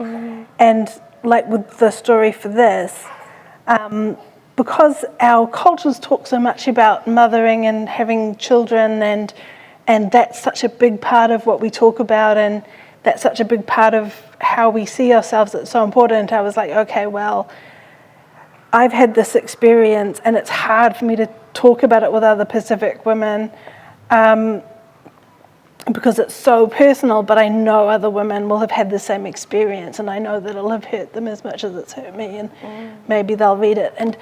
And like with the story for this, because our cultures talk so much about mothering and having children, and that's such a big part of what we talk about, and that's such a big part of how we see ourselves, it's so important. I was like, okay, well, I've had this experience and it's hard for me to talk about it with other Pacific women because it's so personal, but I know other women will have had the same experience, and I know that it'll have hurt them as much as it's hurt me, and maybe they'll read it. And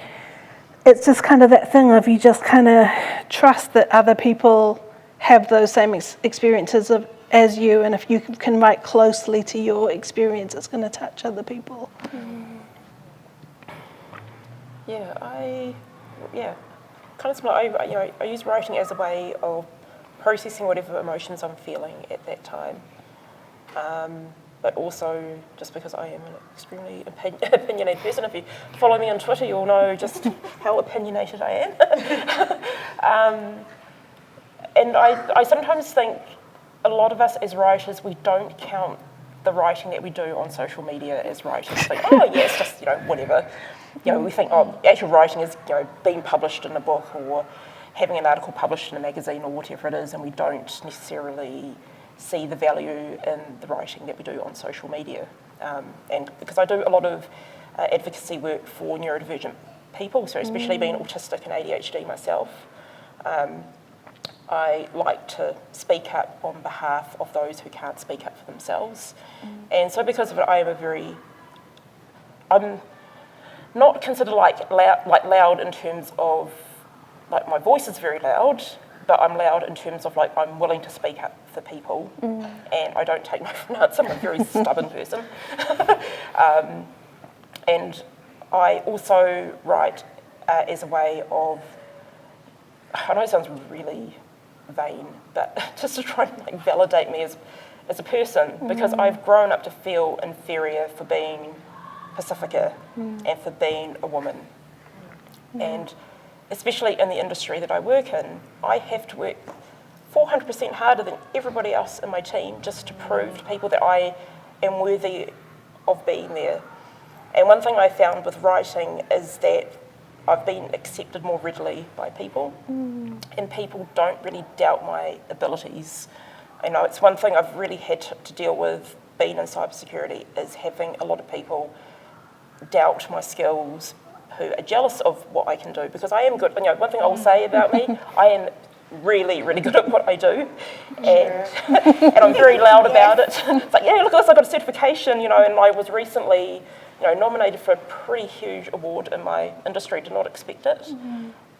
it's just kind of that thing of you just kind of trust that other people have those same experiences as you, and if you can write closely to your experience, it's going to touch other people. Kind of similar. I use writing as a way of processing whatever emotions I'm feeling at that time, but also just because I am an extremely opinionated person. If you follow me on Twitter, you'll know just how opinionated I am. And I sometimes think a lot of us as writers, we don't count the writing that we do on social media as writing. It's like, oh yeah, it's just, whatever. We think, actual writing is, being published in a book or having an article published in a magazine or whatever it is, and we don't necessarily see the value in the writing that we do on social media. And because I do a lot of advocacy work for neurodivergent people, so especially being autistic and ADHD myself, I like to speak up on behalf of those who can't speak up for themselves. And so because of it, I'm not considered loud in terms of, like, my voice is very loud, but I'm loud in terms of, like, I'm willing to speak up for people, and I don't take no for an answer. I'm a very stubborn person. And I also write as a way of, I know it sounds really vain, but just to try and validate me as a person, because I've grown up to feel inferior for being Pacifica and for being a woman. And especially in the industry that I work in, I have to work 400% harder than everybody else in my team just to prove to people that I am worthy of being there. And one thing I found with writing is that I've been accepted more readily by people, and people don't really doubt my abilities. It's one thing I've really had to deal with being in cybersecurity, is having a lot of people doubt my skills, who are jealous of what I can do, because I am good. One thing I will say about me, I am really, really good at what I do, and I'm very loud about it. It's like, look at this, I got a certification, and I was recently nominated for a pretty huge award in my industry. Did not expect it,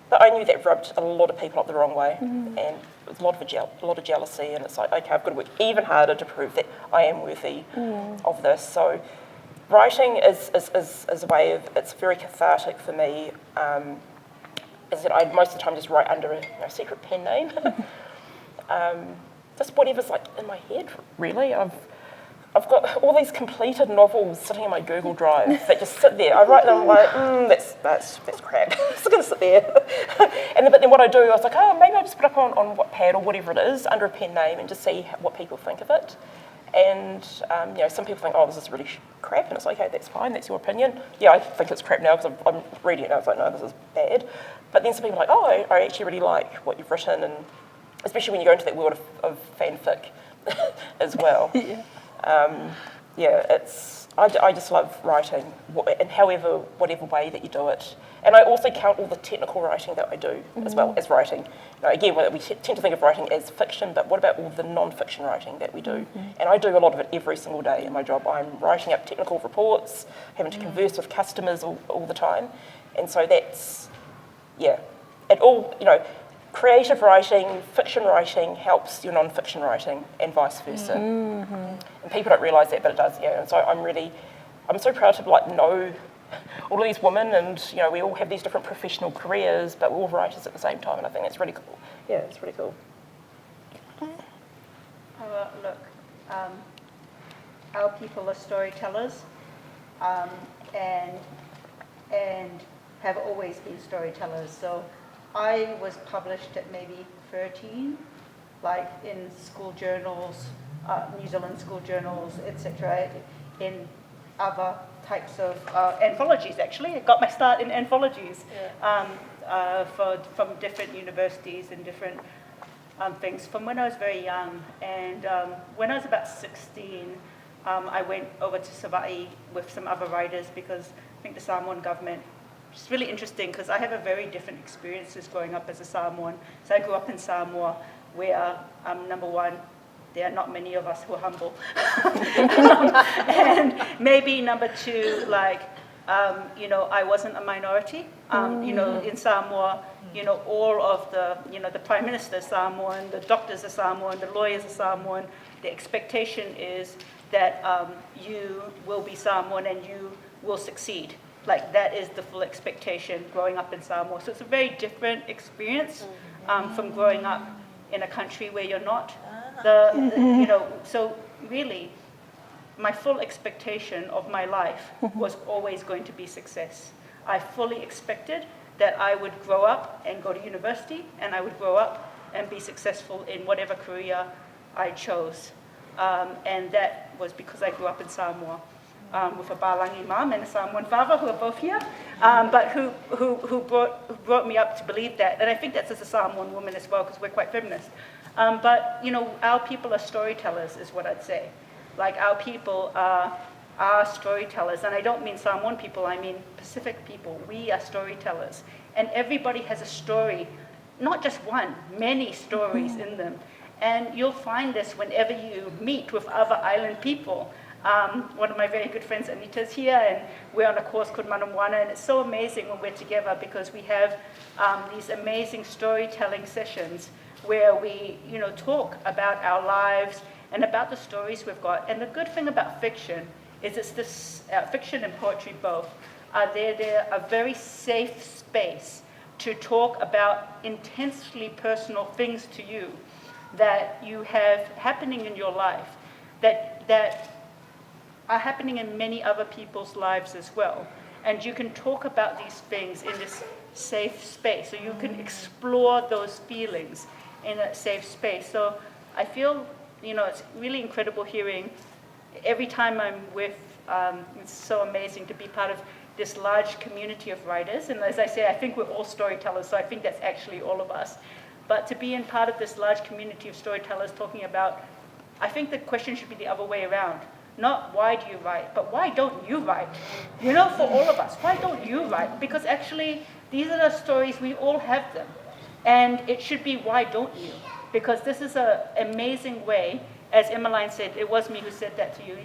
but I knew that rubbed a lot of people up the wrong way, and it was a lot of jealousy. And it's like, okay, I've got to work even harder to prove that I am worthy of this. So, writing is a way of, it's very cathartic for me. as I said, I most of the time just write under a secret pen name. Just whatever's like in my head, really. I've got all these completed novels sitting in my Google Drive that just sit there. I write them, I'm like, that's crap. It's going to sit there. But then what I do, I was like, oh, maybe I'll just put it up on Wattpad or whatever it is under a pen name and just see what people think of it. And some people think, oh, this is really crap, and it's like, okay, that's fine, that's your opinion. Yeah, I think it's crap now because I'm reading it now. It's like, no, this is bad. But then some people are like, oh, I actually really like what you've written, and especially when you go into that world of fanfic as well. I just love writing, and whatever way that you do it. And I also count all the technical writing that I do as well as writing. Again, we tend to think of writing as fiction, but what about all the non-fiction writing that we do? And I do a lot of it every single day in my job. I'm writing up technical reports, having to converse with customers all the time. And so that's, it all, creative writing, fiction writing helps your non-fiction writing and vice versa. And people don't realise that, but it does, And so I'm so proud to know all of these women, and we all have these different professional careers, but we're all writers at the same time, and I think that's really cool. Yeah, it's really cool. Look, our people are storytellers, and have always been storytellers. So I was published at maybe 13, like in school journals, New Zealand school journals, etc., in other types of anthologies, actually. I got my start in anthologies from different universities and different things from when I was very young. And when I was about 16, I went over to Savaii with some other writers because I think the Samoan government, which is really interesting because I have a very different experiences growing up as a Samoan. So I grew up in Samoa where, number one, there are not many of us who are humble. And maybe number two, I wasn't a minority. In Samoa, all of the Prime Minister is Samoan, the doctors are Samoan, the lawyers are Samoan. The expectation is that you will be Samoan and you will succeed. Like, that is the full expectation growing up in Samoa. So it's a very different experience from growing up in a country where you're not. So really, my full expectation of my life was always going to be success. I fully expected that I would grow up and go to university, and I would grow up and be successful in whatever career I chose. And that was because I grew up in Samoa with a Bālangi mum and a Samoan father who are both here, but who brought me up to believe that. And I think that's as a Samoan woman as well, because we're quite feminist. But our people are storytellers, is what I'd say. Like, our people are storytellers, and I don't mean Samoan people, I mean Pacific people. We are storytellers, and everybody has a story, not just one, many stories in them. And you'll find this whenever you meet with other island people. One of my very good friends, Anita's here, and we're on a course called Moana, and it's so amazing when we're together because we have these amazing storytelling sessions where we, talk about our lives and about the stories we've got. And the good thing about fiction is it's this, fiction and poetry both, they're a very safe space to talk about intensely personal things to you that you have happening in your life, that are happening in many other people's lives as well. And you can talk about these things in this safe space, so you can explore those feelings in a safe space. So I feel, it's really incredible hearing every time I'm with, it's so amazing to be part of this large community of writers. And as I say, I think we're all storytellers, so I think that's actually all of us. But to be in part of this large community of storytellers talking about, I think the question should be the other way around. Not why do you write, but why don't you write? For all of us, why don't you write? Because actually, these are the stories, we all have them. And it should be, why don't you? Because this is an amazing way, as Emmaline said, it was me who said that to you.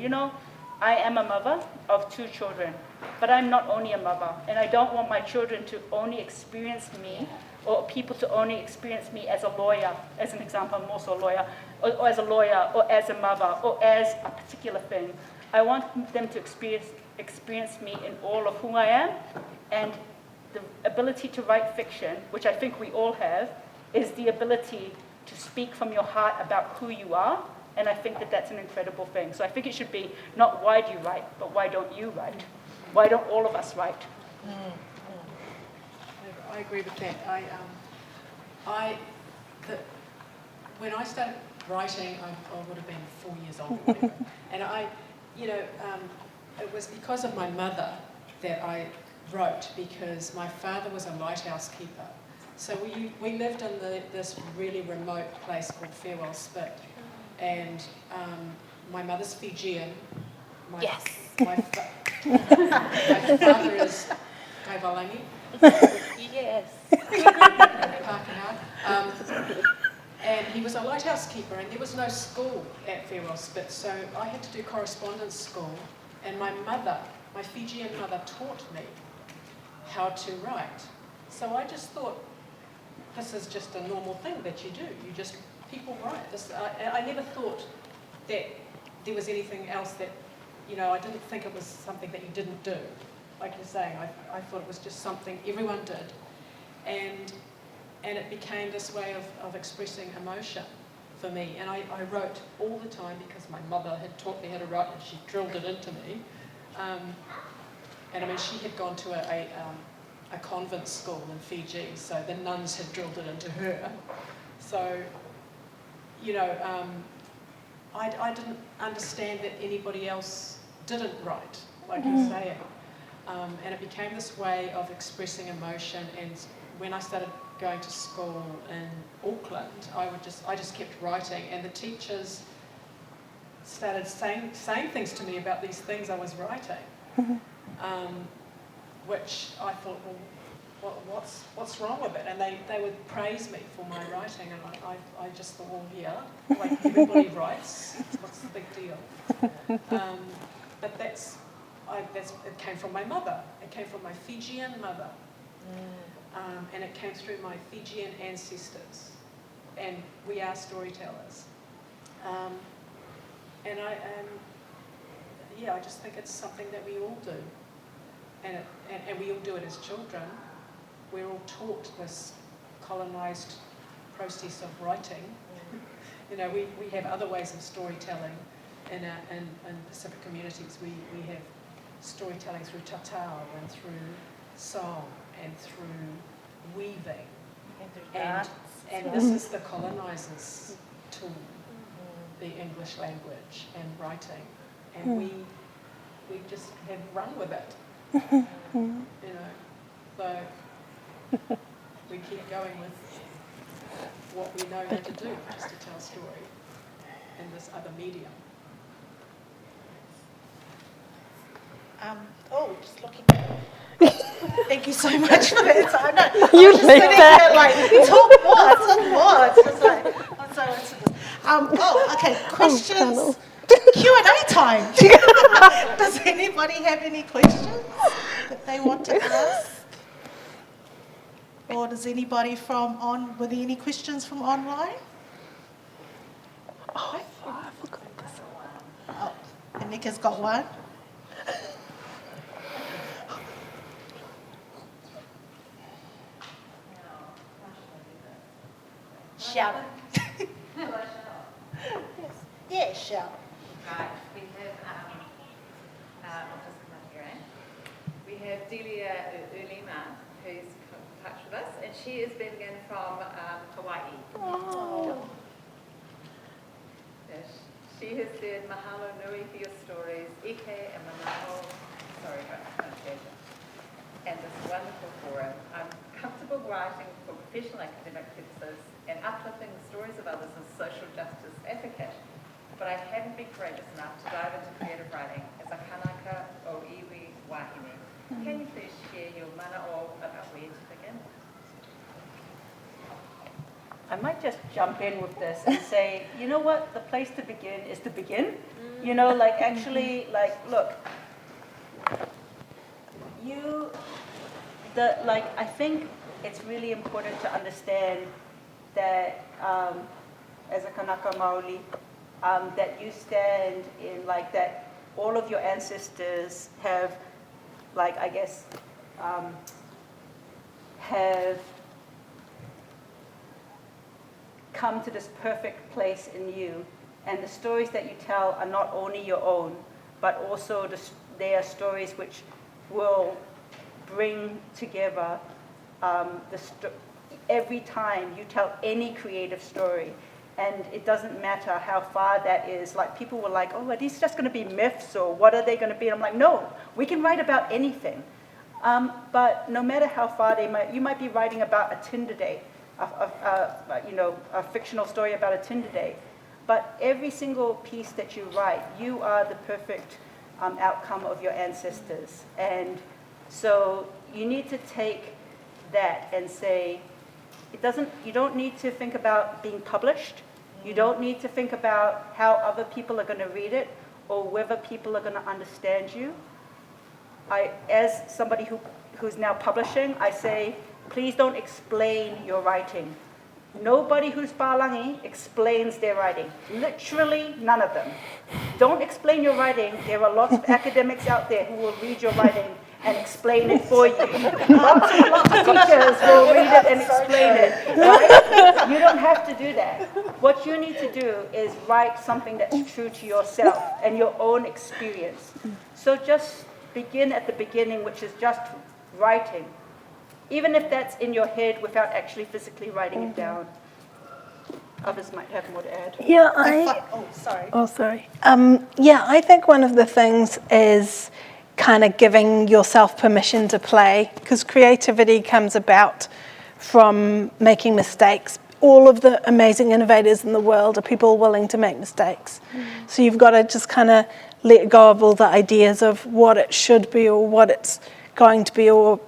I am a mother of 2 children, but I'm not only a mother, and I don't want my children to only experience me, or people to only experience me as a lawyer. As an example, I'm also a lawyer, or as a lawyer, or as a mother, or as a particular thing. I want them to experience me in all of who I am, and the ability to write fiction, which I think we all have, is the ability to speak from your heart about who you are. And I think that that's an incredible thing. So I think it should be not why do you write, but why don't you write? Why don't all of us write? I agree with that. When I started writing, I would have been 4 years old or whatever. And it was because of my mother that I wrote, because my father was a lighthouse keeper. So we lived in this really remote place called Farewell Spit. And my mother's Fijian. My father is Kaiwalangi. Yes. And he was a lighthouse keeper, and there was no school at Farewell Spit, so I had to do correspondence school. And my mother, my Fijian mother, taught me how to write. So I just thought, this is just a normal thing that you do. People write. I never thought that there was anything else that, I didn't think it was something that you didn't do. Like you're saying, I thought it was just something everyone did. And it became this way of expressing emotion for me. And I wrote all the time because my mother had taught me how to write and she drilled it into me. And she had gone to a convent school in Fiji, so the nuns had drilled it into her. So, I didn't understand that anybody else didn't write, like you're saying. And it became this way of expressing emotion. And when I started going to school in Auckland, I just kept writing, and the teachers started saying things to me about these things I was writing, which I thought, well, what's wrong with it? And they would praise me for my writing, and I just thought, well, yeah, like everybody writes, what's the big deal? But it came from my mother. It came from my Fijian mother. And it came through my Fijian ancestors. And we are storytellers. And I just think it's something that we all do. And we all do it as children. We're all taught this colonised process of writing. We have other ways of storytelling in Pacific communities. We have storytelling through Tātau and through song and through weaving. And this is the colonisers' tool, the English language and writing. And we just have run with it. So we keep going with what we know how to do, just to tell a story in this other medium. Just looking. Thank you so much for that. So I know. You I'm just like sitting that. here like, talk more. It's like, I'm so into this. Okay, questions. Q&A time. Does anybody have any questions that they want to ask? Or does anybody were there any questions from online? I forgot this. Oh, and Nika's got one. Shout it. Yeah, shout. Right, we have, I'll just come up here, we have Tulia who's in touch with us, and she is beaming in from Hawaii. Oh. Yes, she has said, mahalo nui for your stories, ike and manaho, sorry about the pronunciation, and this wonderful forum. I'm comfortable writing for professional academic purposes and uplifting the stories of others as social justice advocate, but I haven't been courageous enough to dive into creative writing as a kanaka o iwi wahine. Can you please share your mana o about where to begin? I might just jump in with this and say, you know what? The place to begin is to begin. Actually, look, I think it's really important to understand that as a Kanaka Maoli, that you stand in that all of your ancestors have have come to this perfect place in you. And the stories that you tell are not only your own, but also they are stories which will bring together every time you tell any creative story. And it doesn't matter how far that is. Like, people were like, oh, are these just going to be myths, or what are they going to be? And I'm like, no, we can write about anything. But no matter how far you might be writing about a Tinder date, a fictional story about a Tinder date. But every single piece that you write, you are the perfect outcome of your ancestors. And so you need to take that and say, you don't need to think about being published. You don't need to think about how other people are going to read it or whether people are going to understand you. As somebody who's now publishing, I say, please don't explain your writing. Nobody who's Pālangi explains their writing. Literally none of them. Don't explain your writing. There are lots of academics out there who will read your writing and explain it for you. Lots of teachers will read it and explain it. Right? You don't have to do that. What you need to do is write something that's true to yourself and your own experience. So just begin at the beginning, which is just writing. Even if that's in your head without actually physically writing it down. Others might have more to add. Yeah, I think one of the things is kind of giving yourself permission to play, because creativity comes about from making mistakes. All of the amazing innovators in the world are people willing to make mistakes. So you've got to just kind of let go of all the ideas of what it should be or what it's going to be, or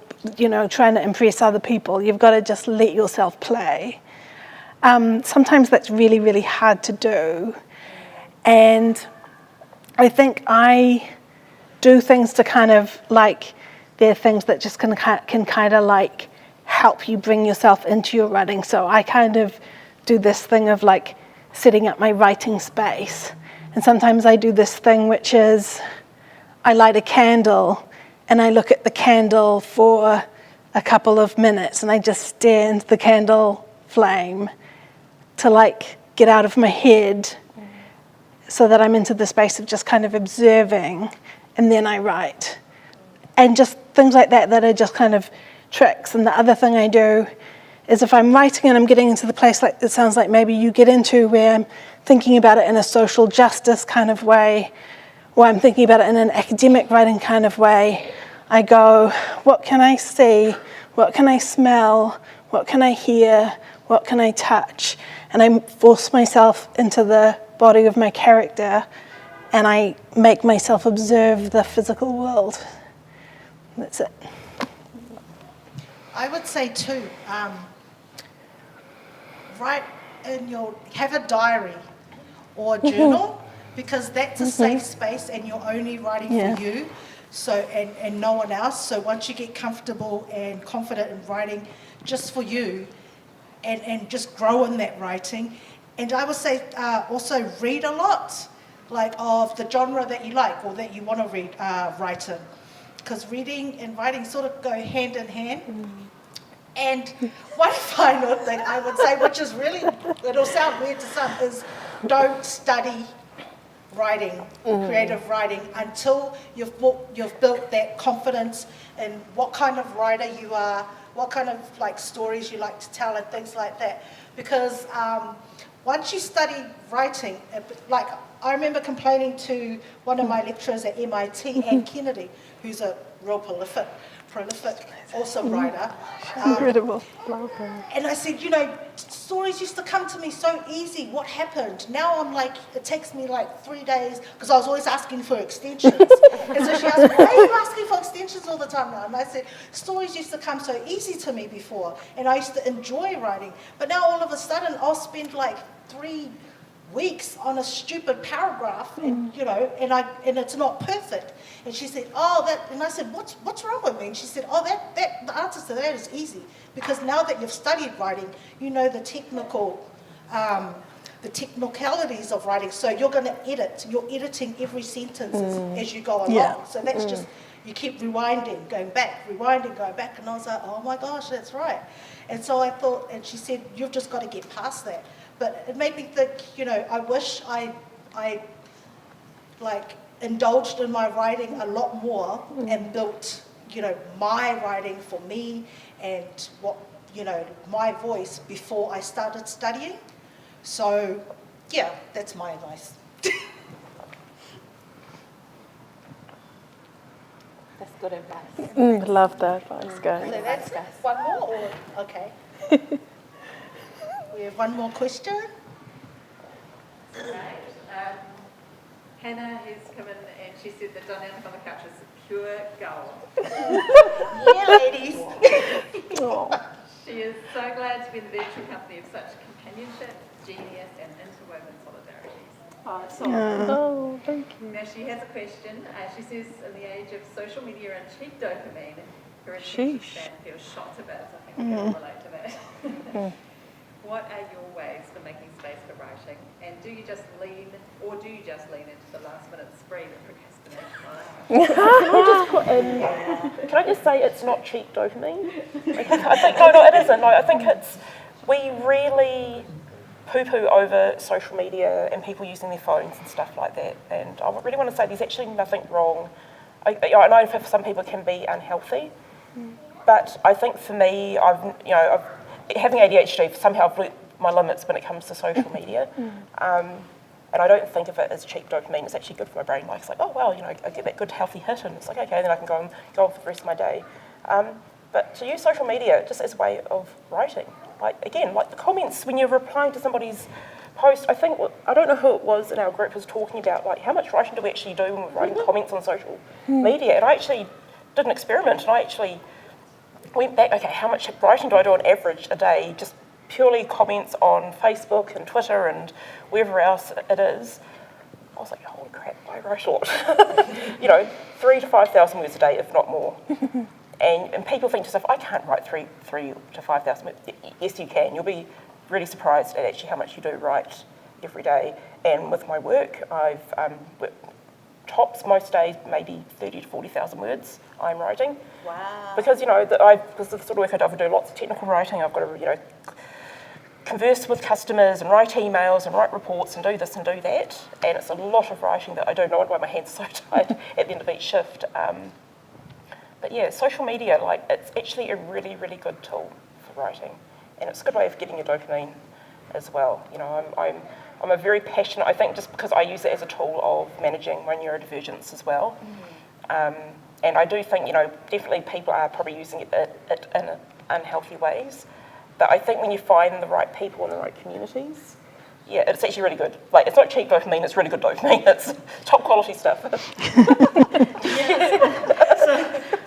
trying to impress other people. You've got to just let yourself play. Sometimes that's really, really hard to do. And I think I do things to kind of there are things that just can kind of help you bring yourself into your writing. So I kind of do this thing of setting up my writing space. And sometimes I do this thing which is I light a candle and I look at the candle for a couple of minutes and I just stare into the candle flame to get out of my head so that I'm into the space of just kind of observing, and then I write. And just things like that are just kind of tricks. And the other thing I do is if I'm writing and I'm getting into the place it sounds like maybe you get into, where I'm thinking about it in a social justice kind of way, or I'm thinking about it in an academic writing kind of way, I go, what can I see? What can I smell? What can I hear? What can I touch? And I force myself into the body of my character, and I make myself observe the physical world. That's it. I would say too, have a diary or a journal, because that's a safe space and you're only writing for you, so and no one else. So once you get comfortable and confident in writing just for you, and just grow in that writing. And I would say also read a lot, of the genre that you like or that you want to write in, because reading and writing sort of go hand in hand. And one final thing I would say, which is really, it'll sound weird to some, is don't study writing, creative writing, until you've built that confidence in what kind of writer you are, what kind of stories you like to tell and things like that. Because once you study writing, I remember complaining to one of my lecturers at MIT, Anne Kennedy, who's a real prolific, awesome writer. Incredible. And I said, stories used to come to me so easy. What happened? Now I'm it takes me 3 days, because I was always asking for extensions. And so she asked me, why are you asking for extensions all the time now? And I said, stories used to come so easy to me before, and I used to enjoy writing. But now all of a sudden I'll spend 3 weeks on a stupid paragraph, and and it's not perfect. And she said, and I said, what's wrong with me? And she said, the answer to that is easy, because now that you've studied writing, you know the technicalities of writing. So you're going to edit. You're editing every sentence as you go along. So that's just you keep rewinding, going back, rewinding, going back, and I was like, oh my gosh, that's right. And so I thought, and she said, you've just got to get past that. But it made me think, you know, I wish I like indulged in my writing a lot more and built, you know, my writing for me and what, you know, my voice before I started studying. So, yeah, that's my advice. That's good advice. Love that advice, guys. So that's one more, or, okay. We have one more question. Right. Hannah has come in and she said that dynamic on the couch is pure gold. Yeah, ladies. She is so glad to be in the virtual company of such companionship, genius, and interwoven solidarities. Oh, thank you. Now she has a question. She says, in the age of social media and cheap dopamine, her attention span feels shot to bits. I think we can all relate to that. What are your ways for making space for writing? And do you just lean into the last minute spree that procrastination? Can I just say it's not cheap dopamine? I think, no, it isn't. I think it's, we really poo-poo over social media and people using their phones and stuff like that. And I really want to say there's actually nothing wrong. I know for some people it can be unhealthy, but I think for me, having ADHD, somehow I've learnt my limits when it comes to social media. And I don't think of it as cheap dopamine. It's actually good for my brain. Like, it's like, oh, well, you know, I get that good healthy hit, and it's like, okay, then I can go on for the rest of my day. But to use social media just as a way of writing, like, again, like the comments, when you're replying to somebody's post, I don't know who it was in our group was talking about, like, how much writing do we actually do when we're writing comments on social media? And I actually did an experiment, and I actually went back, okay, how much writing do I do on average a day, just purely comments on Facebook and Twitter and wherever else it is. I was like, holy crap, I write a lot. 3,000 to 5,000 words a day, if not more. And people think to themselves, I can't write 3,000 to 5,000 words. Yes, you can. You'll be really surprised at actually how much you do write every day. And with my work, I've tops most days, maybe 30 to 40,000 words I'm writing. Wow. Because, because of the sort of work I do, I do lots of technical writing. I've got to, converse with customers and write emails and write reports and do this and do that. And it's a lot of writing that I do. No wonder why my hands are so tired at the end of each shift. But yeah, social media, it's actually a really, really good tool for writing. And it's a good way of getting your dopamine as well. I'm a very passionate, I think just because I use it as a tool of managing my neurodivergence as well. And I do think, definitely people are probably using it in unhealthy ways. But I think when you find the right people in the right communities, yeah, it's actually really good. It's not cheap dopamine, it's really good dopamine. It's top quality stuff.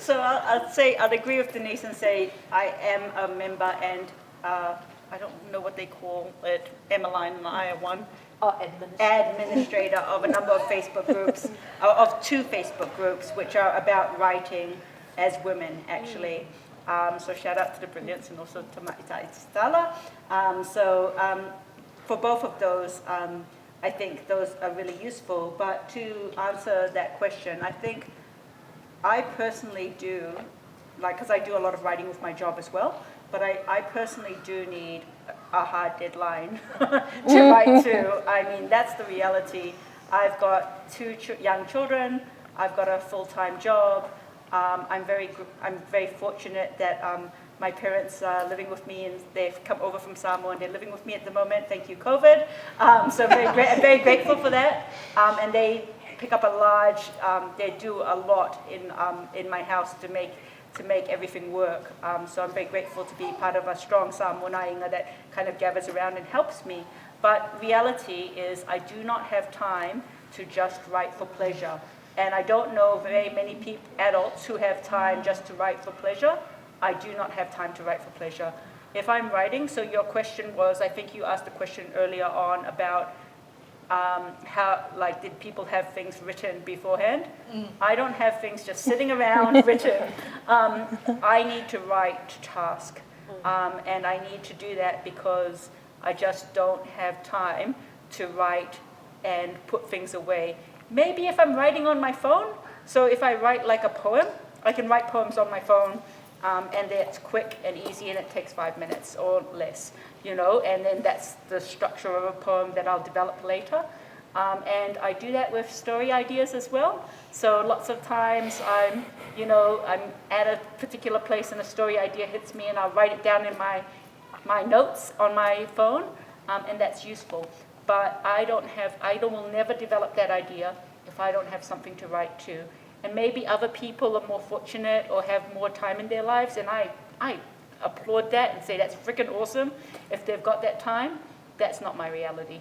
So I'd agree with Denise and say I am a member, and I don't know what they call it. Emmaline and I are one. Administrator of a number of Facebook groups, of 2 Facebook groups, which are about writing as women, actually. So shout out to the Brilliants and also to Maitala. For both of those, I think those are really useful. But to answer that question, I think I personally do, because I do a lot of writing with my job as well, but I personally do need a hard deadline to write to. I mean, that's the reality. I've got 2 young children. I've got a full-time job. I'm very fortunate that my parents are living with me, and they've come over from Samoa and they're living with me at the moment. Thank you, COVID. So I'm very grateful for that. And they pick up they do a lot in my house to make everything work. So I'm very grateful to be part of a strong Samoan ainga that kind of gathers around and helps me. But reality is I do not have time to just write for pleasure. And I don't know very many adults who have time just to write for pleasure. I do not have time to write for pleasure. If I'm writing, so your question was, I think you asked a question earlier on about how, did people have things written beforehand? I don't have things just sitting around written. I need to write to task. And I need to do that because I just don't have time to write and put things away. Maybe if I'm writing on my phone, So if I write like a poem, I can write poems on my phone, and it's quick and easy, and it takes 5 minutes or less, you know, and then that's the structure of a poem that I'll develop later. And I do that with story ideas as well. So lots of times I'm at a particular place and a story idea hits me, and I'll write it down in my notes on my phone, and that's useful. But I will never develop that idea if I don't have something to write to. And maybe other people are more fortunate or have more time in their lives, and I applaud that and say that's freaking awesome if they've got that time. That's not my reality.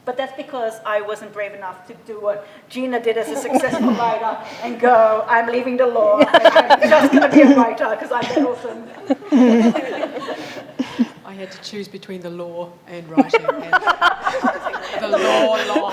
But that's because I wasn't brave enough to do what Gina did as a successful writer and go, I'm leaving the law, and I'm just going to be a writer because I'm that awesome. I had to choose between the law and writing. And the law